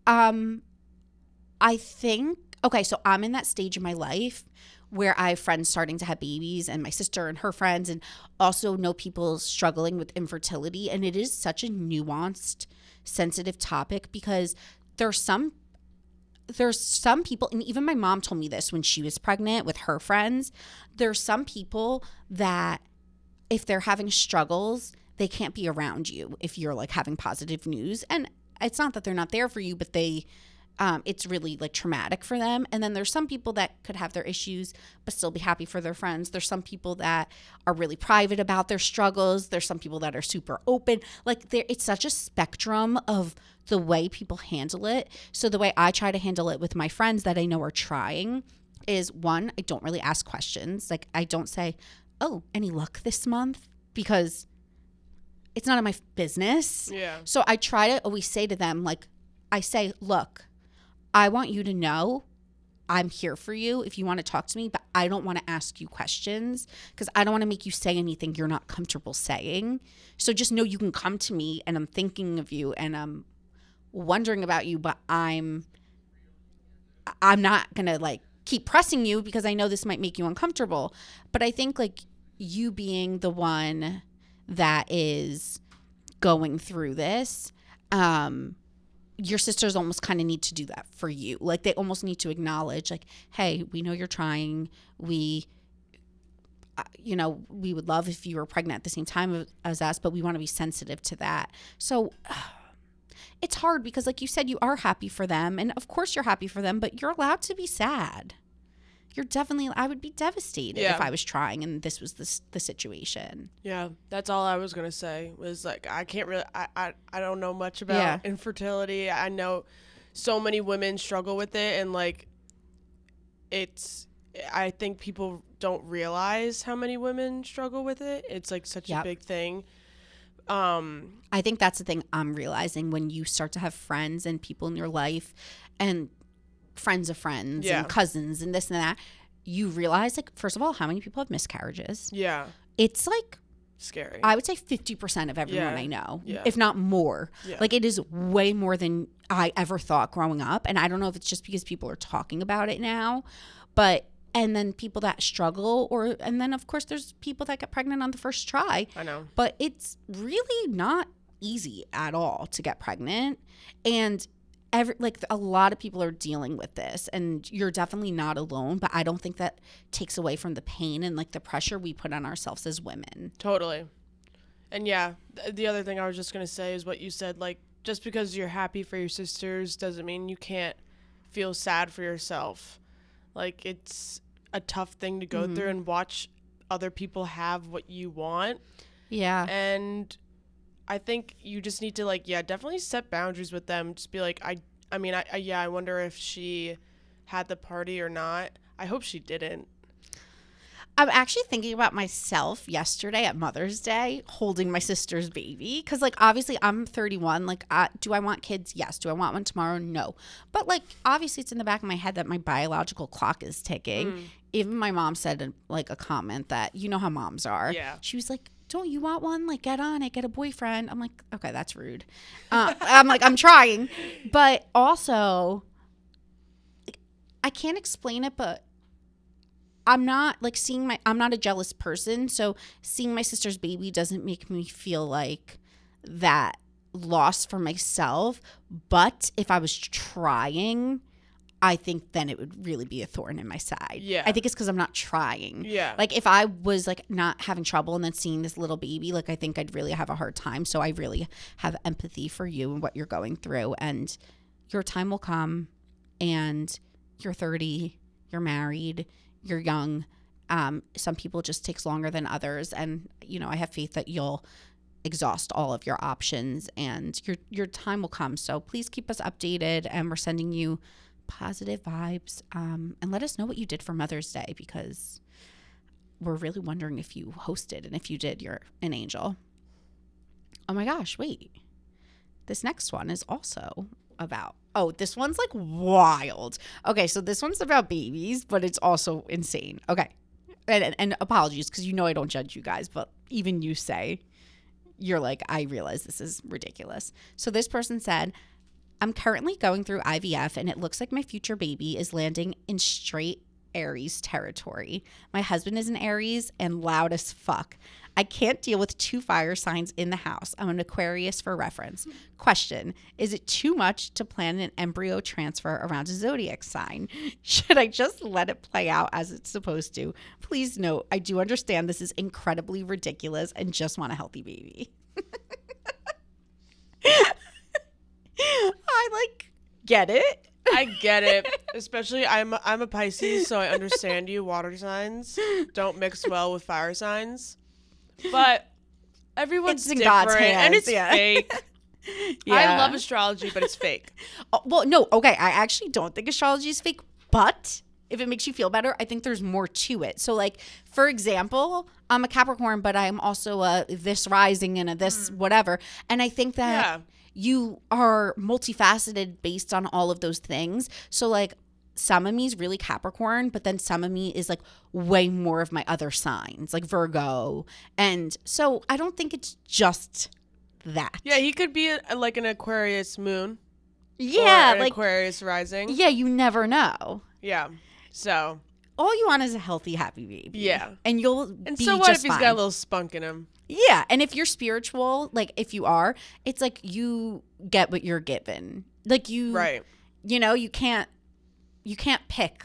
I think, okay, so I'm in that stage of my life where I have friends starting to have babies and my sister and her friends, and also know people struggling with infertility. And it is such a nuanced, sensitive topic because there's some there's some people, and even my mom told me this when she was pregnant with her friends, there's some people that if they're having struggles, they can't be around you if you're like having positive news. And it's not that they're not there for you, but it's really like traumatic for them. And then there's some people that could have their issues but still be happy for their friends. There's some people that are really private about their struggles. There's some people that are super open. Like it's such a spectrum of the way people handle it. So the way I try to handle it with my friends that I know are trying is, one, I don't really ask questions. Like I don't say, oh, any luck this month? Because it's none of my business. Yeah. So I try to always say to them, like, I say, look, I want you to know I'm here for you if you want to talk to me, but I don't want to ask you questions because I don't want to make you say anything you're not comfortable saying. So just know you can come to me and I'm thinking of you and I'm wondering about you, but I'm not going to like keep pressing you because I know this might make you uncomfortable. But I think like you being the one that is going through this, your sisters almost kind of need to do that for you. Like they almost need to acknowledge like, hey, we know you're trying. We would love if you were pregnant at the same time as us, but we want to be sensitive to that. So it's hard because like you said, you are happy for them. And of course you're happy for them, but you're allowed to be sad. I would be devastated if I was trying and this was the situation. Yeah, that's all I was going to say was like, I can't really, I don't know much about infertility. I know so many women struggle with it and like, I think people don't realize how many women struggle with it. It's like such a big thing. I think that's the thing I'm realizing when you start to have friends and people in your life and friends of friends and cousins and this and that, you realize like, first of all, how many people have miscarriages. Yeah. It's like scary. I would say 50% of everyone I know, if not more. Yeah. Like it is way more than I ever thought growing up. And I don't know if it's just because people are talking about it now, and then people that struggle and then of course there's people that get pregnant on the first try. I know. But it's really not easy at all to get pregnant. And a lot of people are dealing with this and you're definitely not alone, but I don't think that takes away from the pain and like the pressure we put on ourselves as women. Totally. And yeah, the other thing I was just going to say is what you said, like just because you're happy for your sisters doesn't mean you can't feel sad for yourself. Like it's a tough thing to go through and watch other people have what you want. Yeah. And I think you just need to like, definitely set boundaries with them. Just be like, I wonder if she had the party or not. I hope she didn't. I'm actually thinking about myself yesterday at Mother's Day holding my sister's baby. Because, like, obviously I'm 31. Like, do I want kids? Yes. Do I want one tomorrow? No. But, like, obviously it's in the back of my head that my biological clock is ticking. Even my mom said, like, a comment that, you know how moms are. Yeah. She was like, don't you want one? Like, get on it. Get a boyfriend. I'm like, okay, that's rude. I'm like, I'm trying. But also, I can't explain it, but I'm not like I'm not a jealous person. So seeing my sister's baby doesn't make me feel like that loss for myself. But if I was trying, I think then it would really be a thorn in my side. Yeah. I think it's because I'm not trying. Yeah. Like if I was like not having trouble and then seeing this little baby, like I think I'd really have a hard time. So I really have empathy for you and what you're going through. And your time will come and you're 30, you're married, you're young. Some people just takes longer than others. And, you know, I have faith that you'll exhaust all of your options and your time will come. So please keep us updated and we're sending you positive vibes, and let us know what you did for Mother's Day because we're really wondering if you hosted, and if you did, you're an angel. Oh my gosh, wait. This next one is also about, this one's like wild. Okay, so this one's about babies, but it's also insane. Okay, and apologies because you know I don't judge you guys, but even you say, you're like, I realize this is ridiculous. So this person said, I'm currently going through IVF and it looks like my future baby is landing in straight Aries territory. My husband is an Aries and loud as fuck. I can't deal with 2 fire signs in the house. I'm an Aquarius for reference. Question, is it too much to plan an embryo transfer around a zodiac sign? Should I just let it play out as it's supposed to? Please note, I do understand this is incredibly ridiculous and just want a healthy baby. I get it. I get it. Especially I'm a Pisces, so I understand you. Water signs don't mix well with fire signs. But everyone's It's in different God's hands, and it's yeah. fake. Yeah. I love astrology, but it's fake. Oh, well, no, okay. I actually don't think astrology is fake, but if it makes you feel better, I think there's more to it. So, like, for example, I'm a Capricorn, but I'm also a this rising and a this whatever. And I think that you are multifaceted based on all of those things. So, like, some of me is really Capricorn, but then some of me is like way more of my other signs, like Virgo. And so I don't think it's just that. Yeah, he could be like an Aquarius moon. Yeah, or an like Aquarius rising. Yeah, you never know. Yeah. So all you want is a healthy, happy baby. Yeah. And you'll and be so what just if he's fine. got a little spunk in him? Yeah, and if you're spiritual, like if you are, it's like you get what you're given. Like you, Right. You know, you can't pick.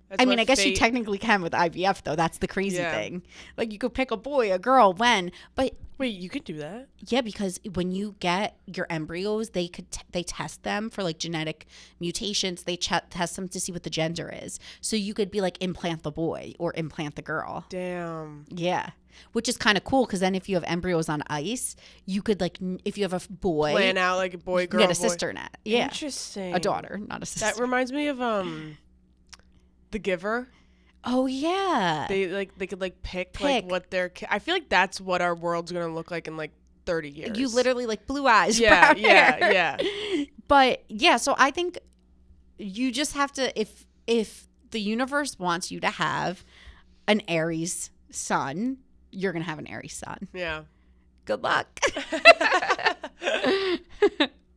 That's I mean, what I guess you fate- technically can with IVF, though. That's the crazy Yeah. thing. Like, you could pick a boy, a girl, when. But, Wait, you could do that? yeah, because when you get your embryos, they test them for, like, genetic mutations. They test them to see what the gender is. So you could be, like, implant the boy or implant the girl. Damn. Yeah. Which is kind of cool, because then if you have embryos on ice, you could, like, if you have a boy, Plan out like a boy, girl, get a boy. sister net. Yeah. Interesting. A daughter, not a sister. That reminds me of The Giver. Oh, yeah. They could pick like what their I feel like that's what our world's gonna look like in like 30 years. You literally, like, blue eyes, Yeah, brown hair. yeah. But, yeah, so I think you just have to, if the universe wants you to have an Aries son, you're going to have an Aries son. Yeah. Good luck.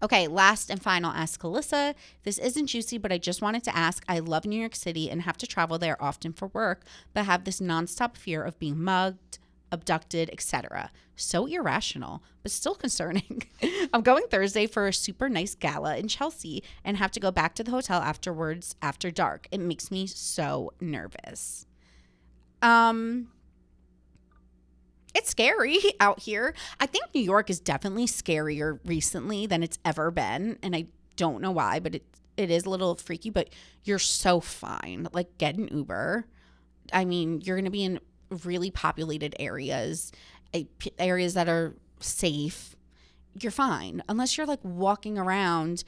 Okay, last and final Ask Alyssa. This isn't juicy, but I just wanted to ask. I love New York City and have to travel there often for work, but have this nonstop fear of being mugged, abducted, etc. So irrational, but still concerning. I'm going Thursday for a super nice gala in Chelsea and have to go back to the hotel afterwards after dark. It makes me so nervous. It's scary out here. I think New York is definitely scarier recently than it's ever been. And I don't know why, but it is a little freaky, but you're so fine. Like, get an Uber. I mean, you're going to be in really populated areas that are safe. You're fine. Unless you're, like, walking around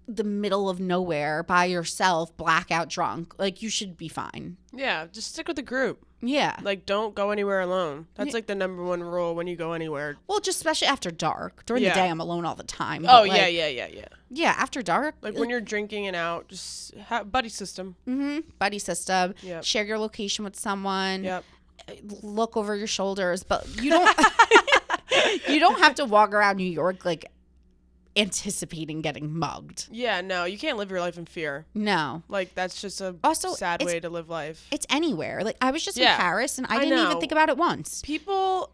the middle of nowhere by yourself, blackout drunk. Like, you should be fine. Yeah, just stick with the group. Yeah. Like, don't go anywhere alone. That's like the number one rule when you go anywhere. Well, just especially after dark. During the day, I'm alone all the time. Oh, but, like, yeah. Yeah, after dark. Like when you're drinking and out, just have buddy system. Buddy system. Yep. Share your location with someone. Yep. Look over your shoulders, but you don't. You don't have to walk around New York like anticipating getting mugged. Yeah, no, you can't live your life in fear. No. Like, that's just a Also, sad way to live life. It's anywhere. Like, I was just in Yeah, Paris and I I didn't even know. think about it once. People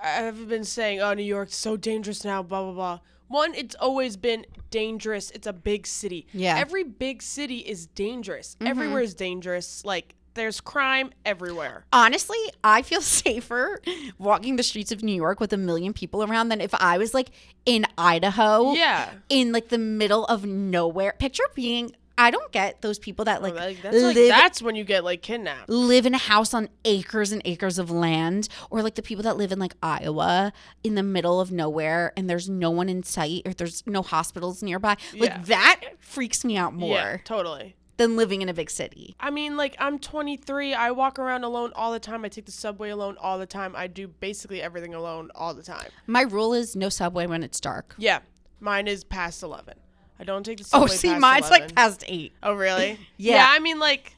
have been saying, oh, New York's so dangerous now, blah, blah, blah. One, it's always been dangerous. It's a big city. Yeah. Every big city is dangerous. Everywhere is dangerous. Like, there's crime everywhere. Honestly, I feel safer walking the streets of New York with a million people around than if I was like in Idaho. Yeah. In like the middle of nowhere. Picture being, I don't get those people that like, that's when you get like kidnapped. live in a house on acres and acres of land, or like the people that live in like Iowa in the middle of nowhere and there's no one in sight or there's no hospitals nearby. Like, Yeah. that freaks me out more Yeah, totally. than living in a big city. I mean, like, I'm 23. I walk around alone all the time. I take the subway alone all the time. I do basically everything alone all the time. My rule is no subway when it's dark. Yeah. Mine is past 11. I don't take the subway Oh, see, past mine's 11. like past 8. Oh, really? Yeah. I mean, like,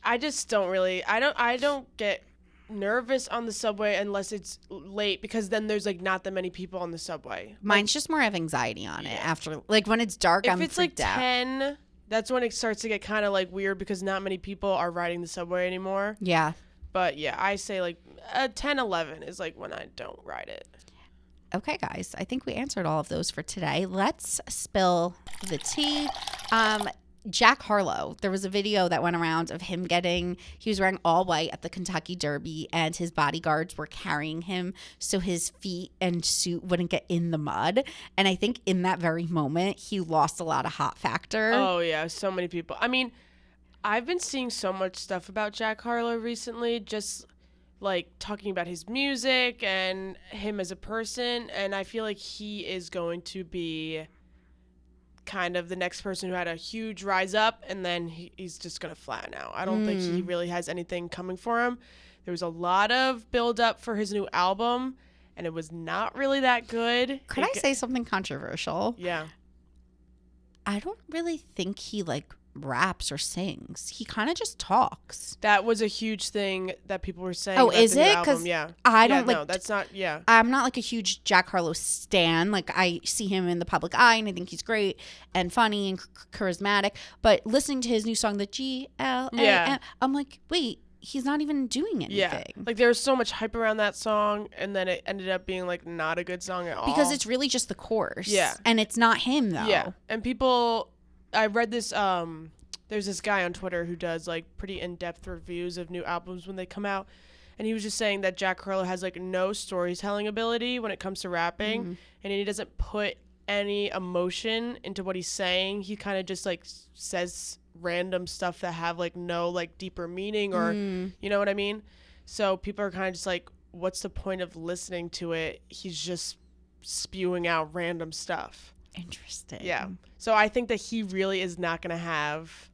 I just don't really, I don't get nervous on the subway unless it's late, because then there's like not that many people on the subway. Mine's just more have anxiety on it after, like, when it's dark, If I'm it's like freaked out. 10 That's when it starts to get kind of like weird because not many people are riding the subway anymore. Yeah. But yeah, I say like 10, 11 is like when I don't ride it. Okay, guys, I think we answered all of those for today. Let's spill the tea. Jack Harlow, there was a video that went around of him he was wearing all white at the Kentucky Derby, and his bodyguards were carrying him so his feet and suit wouldn't get in the mud. And I think in that very moment, he lost a lot of hot factor. Oh, yeah, so many people. I mean, I've been seeing so much stuff about Jack Harlow recently, just like talking about his music and him as a person, and I feel like he is going to be kind of the next person who had a huge rise up, and then he's just going to flatten out. I don't think he really has anything coming for him. There was a lot of build up for his new album, and it was not really that good. Could I say something controversial? Yeah. I don't really think he like raps or sings. He kind of just talks. That was a huge thing that people were saying. Oh, about is the new it? album. Because yeah. I don't like. No, that's not. Yeah. I'm not like a huge Jack Harlow stan. Like I see him in the public eye, and I think he's great and funny and charismatic. But listening to his new song, the GLAM, I'm like, wait, he's not even doing anything. Yeah. Like there was so much hype around that song, and then it ended up being like not a good song at all. Because it's really just the chorus. Yeah. And it's not him though. Yeah. And people, I read this. There's this guy on Twitter who does like pretty in-depth reviews of new albums when they come out, and he was just saying that Jack Harlow has like no storytelling ability when it comes to rapping, and he doesn't put any emotion into what he's saying. He kind of just like says random stuff that have like no like deeper meaning or you know what I mean? So people are kind of just like, what's the point of listening to it? He's just spewing out random stuff. Interesting. Yeah. So I think that he really is not going to have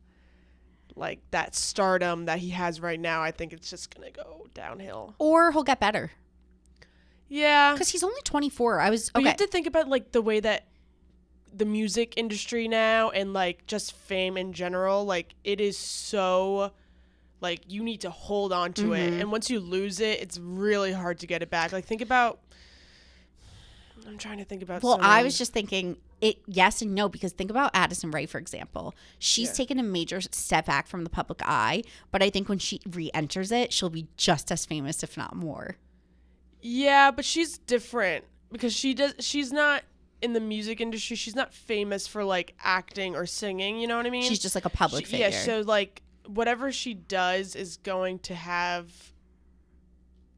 like that stardom that he has right now. I think it's just going to go downhill. Or he'll get better. Yeah. Because he's only 24. But you have to think about like the way that the music industry now and like just fame in general, like it is so like you need to hold on to it. And once you lose it, it's really hard to get it back. Like think about, I'm trying to think about. Well, I was just thinking it, yes and no, because think about Addison Rae, for example. She's taken a major step back from the public eye, but I think when she re-enters it, she'll be just as famous, if not more. Yeah, but she's different because she's not in the music industry. She's not famous for like acting or singing. You know what I mean? She's just like a public figure. Yeah, so like whatever she does is going to have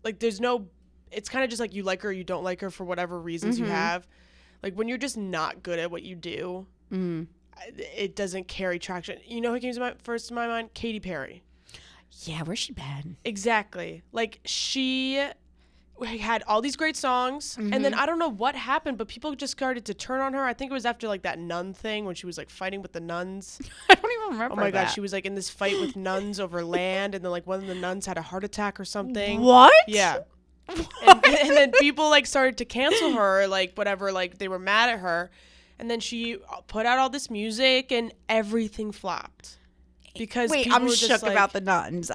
like there's no. It's kind of just like you like her or you don't like her for whatever reasons you have. Like when you're just not good at what you do, it doesn't carry traction. You know who came first to my mind? Katy Perry. Yeah, where's she been? Exactly. Like she had all these great songs and then I don't know what happened, but people just started to turn on her. I think it was after like that nun thing when she was like fighting with the nuns. I don't even remember. Oh my God, she was like in this fight with nuns over land, and then like one of the nuns had a heart attack or something. What? Yeah. And then people like started to cancel her, like whatever, like they were mad at her, and then she put out all this music and everything flopped because I'm shook like, about the nuns.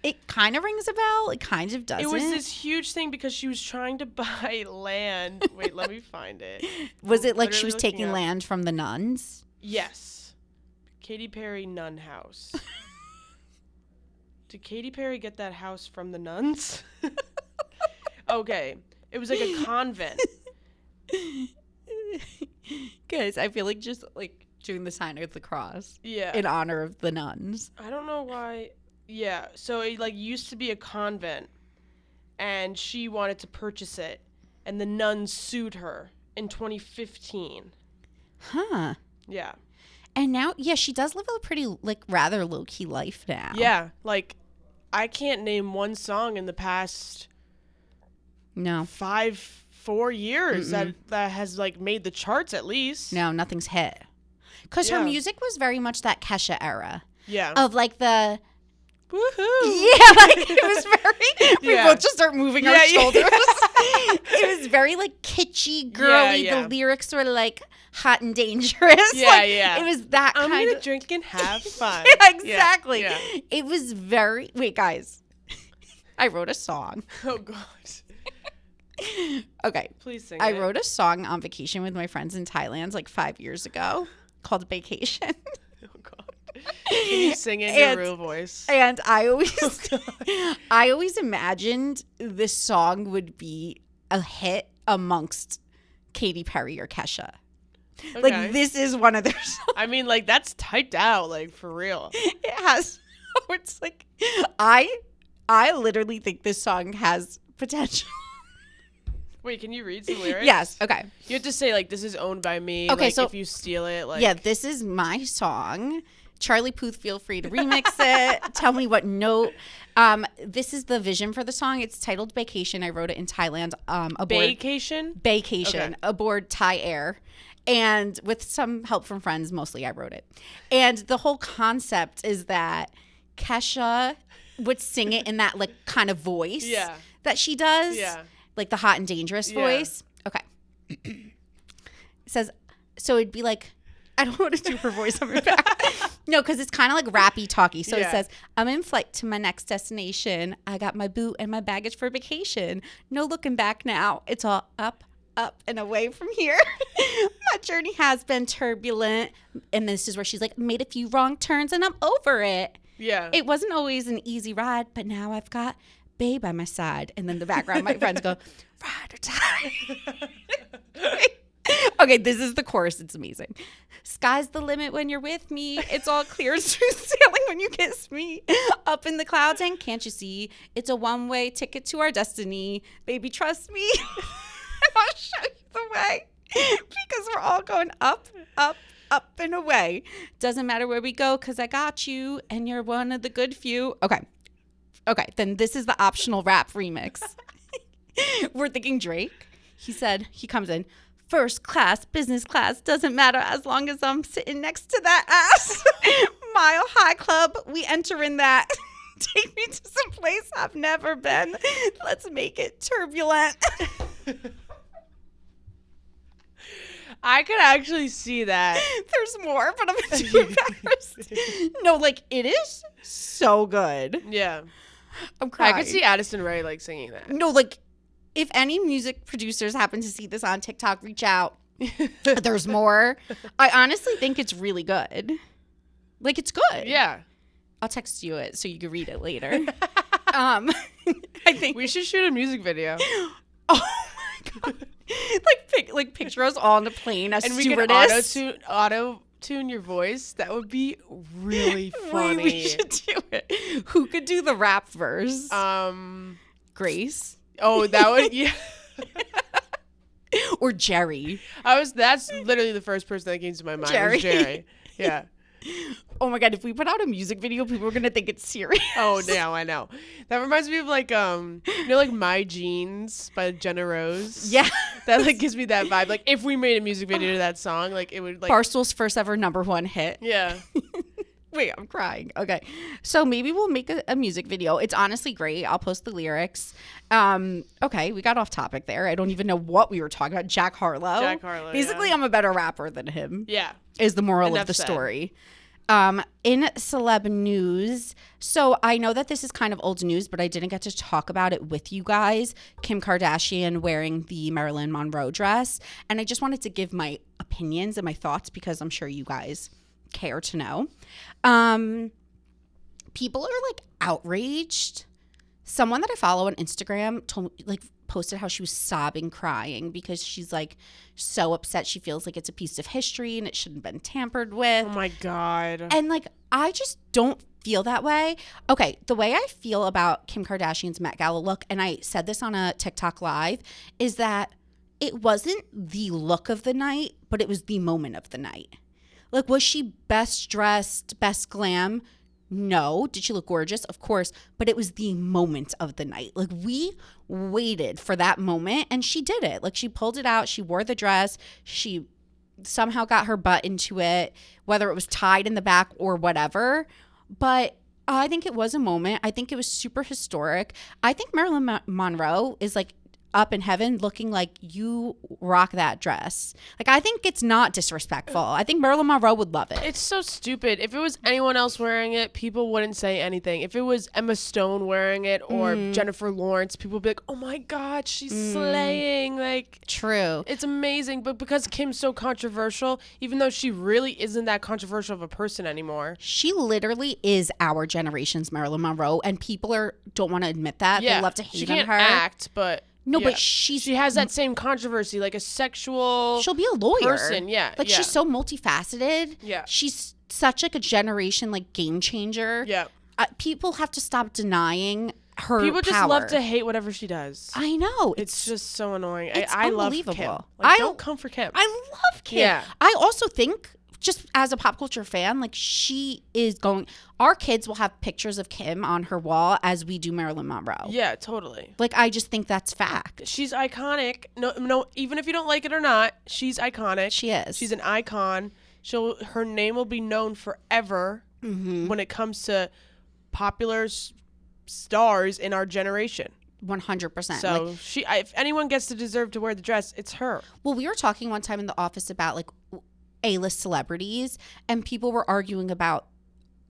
It kind of rings a bell. It kind of doesn't. It was this huge thing because she was trying to buy land. Wait, let me find it. Was it like she was taking land from the nuns? Yes. Katy Perry nun house. Did Katy Perry get that house from the nuns? Okay. It was like a convent. Guys, I feel like just like doing the sign of the cross. Yeah. In honor of the nuns. I don't know why. Yeah. So it like used to be a convent and she wanted to purchase it and the nuns sued her in 2015. Huh. Yeah. And now, yeah, she does live a pretty like rather low-key life now. Yeah. Like I can't name one song in the past 4 years that has like made the charts at least. No, nothing's hit. Because her music was very much that Kesha era. Yeah. Of like the woohoo. Yeah, like it was very we both just start moving our shoulders. It was very like kitschy, girly. Yeah. The lyrics were like hot and dangerous. Yeah, like, yeah. It was that I'm kind gonna of drink and have fun. Yeah, exactly. Yeah. It was very wait, guys. I wrote a song. Oh God. Okay. Please sing I it. wrote a song on vacation with my friends in Thailand like 5 years ago called Vacation. Oh God. Can you sing in your real voice? And I always imagined this song would be a hit amongst Katy Perry or Kesha. Okay. Like, this is one of their songs. I mean, like, that's typed out, like, for real. It has. It's like, I literally think this song has potential. Wait, can you read some lyrics? Yes. Okay. You have to say, like, this is owned by me. Okay, like, so if you steal it, like. Yeah, this is my song. Charlie Puth, feel free to remix it. Tell me what note. This is the vision for the song. It's titled Vacation. I wrote it in Thailand. Vacation? Vacation. Okay. Aboard Thai Air. And with some help from friends, mostly I wrote it. And the whole concept is that Kesha would sing it in that, like, kind of voice that she does. Yeah. Like the hot and dangerous voice. Okay. It says, so it'd be like, I don't want to do her voice on my back. No, because it's kind of like rappy talky. So it says, I'm in flight to my next destination. I got my boot and my baggage for vacation. No looking back now. It's all up, up, and away from here. My journey has been turbulent. And this is where she's like, made a few wrong turns and I'm over it. Yeah. It wasn't always an easy ride, but now I've got Bae by my side. And then the background, my friends go, ride or die. Okay, this is the chorus. It's amazing. Sky's the limit when you're with me. It's all clear smooth sailing when you kiss me. Up in the clouds and can't you see? It's a one-way ticket to our destiny. Baby, trust me. And I'll show you the way. Because we're all going up, up, up and away. Doesn't matter where we go because I got you and you're one of the good few. Okay, then this is the optional rap remix. We're thinking Drake. He said, he comes in. First class, business class, doesn't matter as long as I'm sitting next to that ass. Mile High Club, we enter in that. Take me to some place I've never been. Let's make it turbulent. I could actually see that. There's more, but I'm too embarrassed. No, like, it is so good. Yeah. I'm crying. I could see Addison Rae, like, singing that. No, like, if any music producers happen to see this on TikTok, reach out. There's more. I honestly think it's really good. Like, it's good. Yeah. I'll text you it so you can read it later. I think we should shoot a music video. Oh my God. Like picture us all on the plane as and stewardess. We can auto-tune your voice. That would be really funny. We should do it. Who could do the rap verse? Grace. Oh, that would, yeah. Or Jerry. That's literally the first person that came to my mind. Was Jerry. Yeah. Oh my God, if we put out a music video, people are gonna think it's serious. Oh, no, I know. That reminds me of like like My Jeans by Jenna Rose. Yeah. That like gives me that vibe. Like if we made a music video to that song, like it would like Barstool's first ever #1 hit. Yeah. Wait, I'm crying. Okay. So maybe we'll make a music video. It's honestly great. I'll post the lyrics. Okay, we got off topic there. I don't even know what we were talking about. Jack Harlow. Basically, yeah. I'm a better rapper than him. Yeah. Is the moral Enough of the said. story. In celeb news, so I know that this is kind of old news, but I didn't get to talk about it with you guys. Kim Kardashian wearing the Marilyn Monroe dress. And I just wanted to give my opinions and my thoughts because I'm sure you guys care to know. People are like outraged. Someone that I follow on Instagram posted how she was sobbing, crying because she's like so upset. She feels like it's a piece of history and it shouldn't have been tampered with. Oh my God. And like, I just don't feel that way. Okay, the way I feel about Kim Kardashian's Met Gala look, and I said this on a TikTok live, is that it wasn't the look of the night, but it was the moment of the night. Like, was she best dressed, best glam? No. Did she look gorgeous? Of course. But it was the moment of the night. Like, we waited for that moment and she did it. Like, she pulled it out. She wore the dress. She somehow got her butt into it, whether it was tied in the back or whatever. But I think it was a moment. I think it was super historic. I think Marilyn Monroe is like up in heaven looking like you rock that dress. Like, I think it's not disrespectful. I think Marilyn Monroe would love it. It's so stupid. If it was anyone else wearing it, people wouldn't say anything. If it was Emma Stone wearing it or Jennifer Lawrence, people would be like, oh my God, she's slaying. Like, true. It's amazing. But because Kim's so controversial, even though she really isn't that controversial of a person anymore. She literally is our generation's Marilyn Monroe, and people don't want to admit that. Yeah. They love to hate she on can't her. act, but... No, yeah. but she has that same controversy, like a sexual she'll be a lawyer person. Yeah. Like, she's so multifaceted. Yeah. She's such like a generation like game changer. Yeah. People have to stop denying her People just power. love to hate whatever she does. I know. It's just so annoying. It's I love unbelievable. Kim. Like, don't come for Kim. I love Kim. Yeah. I also think, just as a pop culture fan, like, she is going, our kids will have pictures of Kim on her wall as we do Marilyn Monroe. Yeah, totally. Like, I just think that's fact. She's iconic. No, even if you don't like it or not, she's iconic. She is. She's an icon. Her name will be known forever when it comes to popular stars in our generation. 100%. So like, if anyone gets to deserve to wear the dress, it's her. Well, we were talking one time in the office about like A-list celebrities, and people were arguing about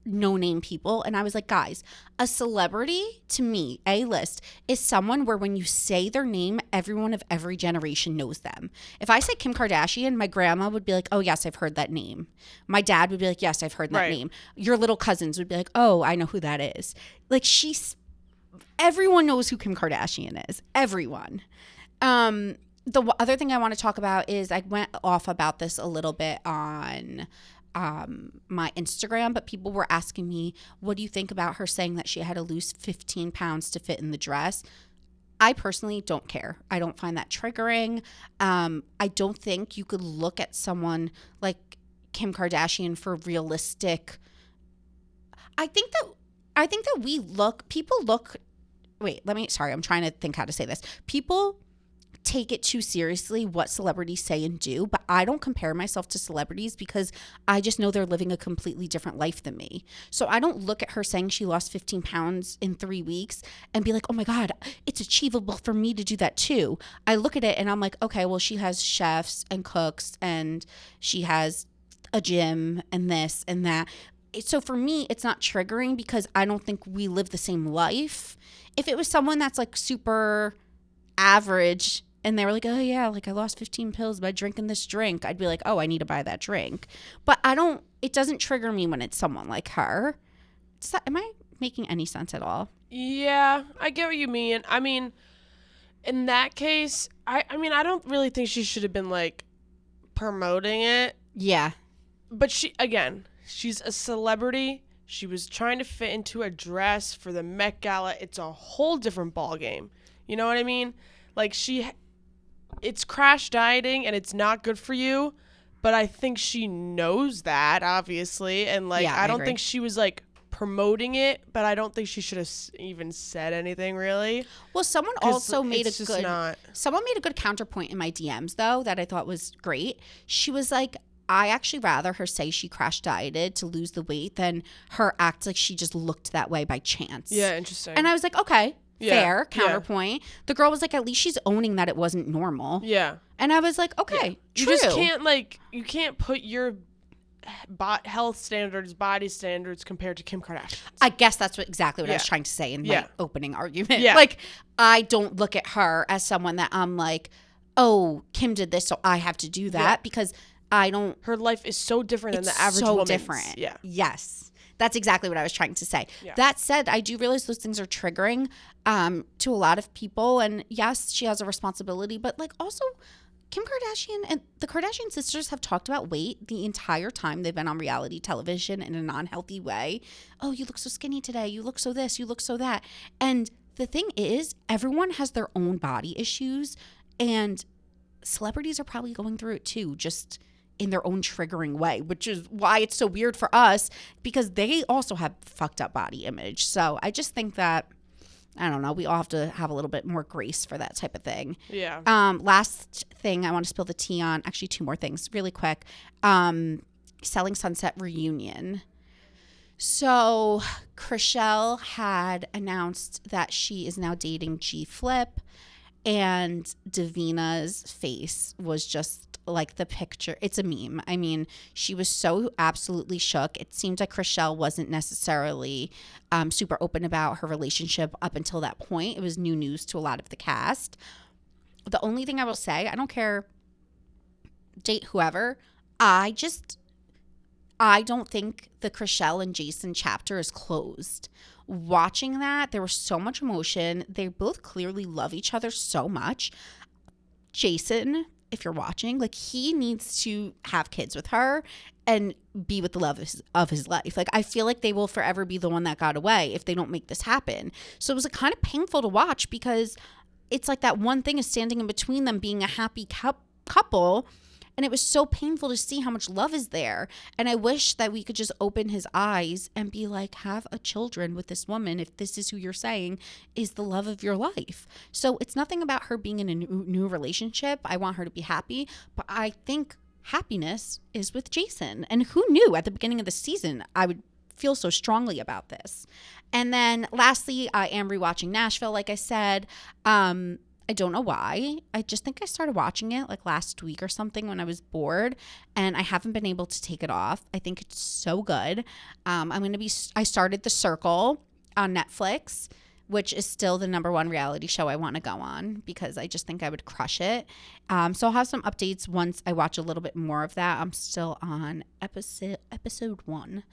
no-name people, and I was like, guys, a celebrity to me, A-list, is someone where when you say their name, everyone of every generation knows them. If I say Kim Kardashian, my grandma would be like, oh yes, I've heard that name. My dad would be like, yes, I've heard that name. Your little cousins would be like, oh, I know who that is. Like, everyone knows who Kim Kardashian is. Everyone. The other thing I want to talk about is, I went off about this a little bit on my Instagram, but people were asking me, what do you think about her saying that she had to lose 15 pounds to fit in the dress? I personally don't care. I don't find that triggering. I don't think you could look at someone like Kim Kardashian for realistic. I think that people look, sorry, I'm trying to think how to say this. People take it too seriously what celebrities say and do, but I don't compare myself to celebrities because I just know they're living a completely different life than me. So I don't look at her saying she lost 15 pounds in 3 weeks and be like, oh my God, it's achievable for me to do that too. I look at it and I'm like, okay, well, she has chefs and cooks and she has a gym and this and that. So for me, it's not triggering because I don't think we live the same life. If it was someone that's like super average and they were like, oh yeah, like I lost 15 pills by drinking this drink, I'd be like, oh, I need to buy that drink. But it doesn't trigger me when it's someone like her. Am I making any sense at all? Yeah, I get what you mean. I mean, in that case, I don't really think she should have been like promoting it. Yeah. But she's a celebrity. She was trying to fit into a dress for the Met Gala. It's a whole different ballgame. You know what I mean? Like, it's crash dieting and it's not good for you, but I think she knows that, obviously. And like, yeah, I don't think she was like promoting it, but I don't think she should have even said anything really. Well, someone also made someone made a good counterpoint in my DMs though that I thought was great. She was like, I actually rather her say she crash dieted to lose the weight than her act like she just looked that way by chance. Yeah, interesting. And I was like, okay. Fair counterpoint. Yeah. The girl was like, at least she's owning that it wasn't normal. Yeah. And I was like, okay, you true. You can't put your health standards, body standards compared to Kim Kardashian. I guess that's exactly what I was trying to say in my opening argument. Yeah. Like, I don't look at her as someone that I'm like, oh, Kim did this, so I have to do that because I don't. Her life is so different than the average woman. So different. Yeah. Yes. That's exactly what I was trying to say. Yeah. That said, I do realize those things are triggering to a lot of people. And yes, she has a responsibility. But like also, Kim Kardashian and the Kardashian sisters have talked about weight the entire time they've been on reality television in a non-healthy way. Oh, you look so skinny today. You look so this. You look so that. And the thing is, everyone has their own body issues. And celebrities are probably going through it too, just in their own triggering way, which is why it's so weird for us because they also have fucked up body image. So I just think that, I don't know, we all have to have a little bit more grace for that type of thing. Yeah. Last thing I want to spill the tea on, actually 2 more things really quick. Selling Sunset reunion. So Chrishell had announced that she is now dating G Flip. And Davina's face was just like the picture. It's a meme. I mean, she was so absolutely shook. It seemed like Chrishell wasn't necessarily super open about her relationship up until that point. It was new news to a lot of the cast. The only thing I will say, I don't care, date whoever, I don't think the Chrishell and Jason chapter is closed. Watching that, there was so much emotion. They both clearly love each other so much. Jason, if you're watching, like, he needs to have kids with her and be with the love of his life. Like, I feel like they will forever be the one that got away if they don't make this happen. So it was kind of painful to watch because it's like that one thing is standing in between them being a happy couple. And it was so painful to see how much love is there. And I wish that we could just open his eyes and be like, have a children with this woman if this is who you're saying is the love of your life. So it's nothing about her being in a new relationship. I want her to be happy. But I think happiness is with Jason. And who knew at the beginning of the season I would feel so strongly about this. And then lastly, I am rewatching Nashville, like I said. I don't know why. I just think I started watching it like last week or something when I was bored, and I haven't been able to take it off. I think it's so good. I started The Circle on Netflix, which is still the #1 reality show I want to go on because I just think I would crush it. So I'll have some updates once I watch a little bit more of that. I'm still on episode 1.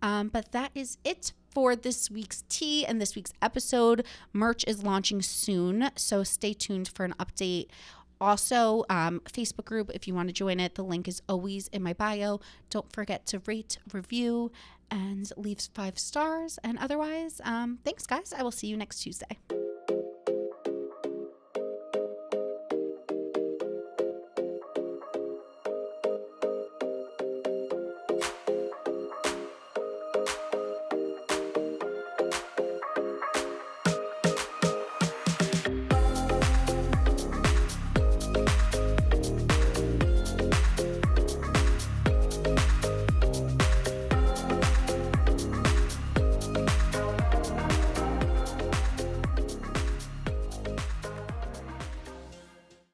But that is it for this week's tea and this week's episode. Merch is launching soon, so stay tuned for an update. Also, Facebook group, if you want to join it, the link is always in my bio. Don't forget to rate, review, and leave 5 stars. And otherwise, thanks, guys. I will see you next Tuesday.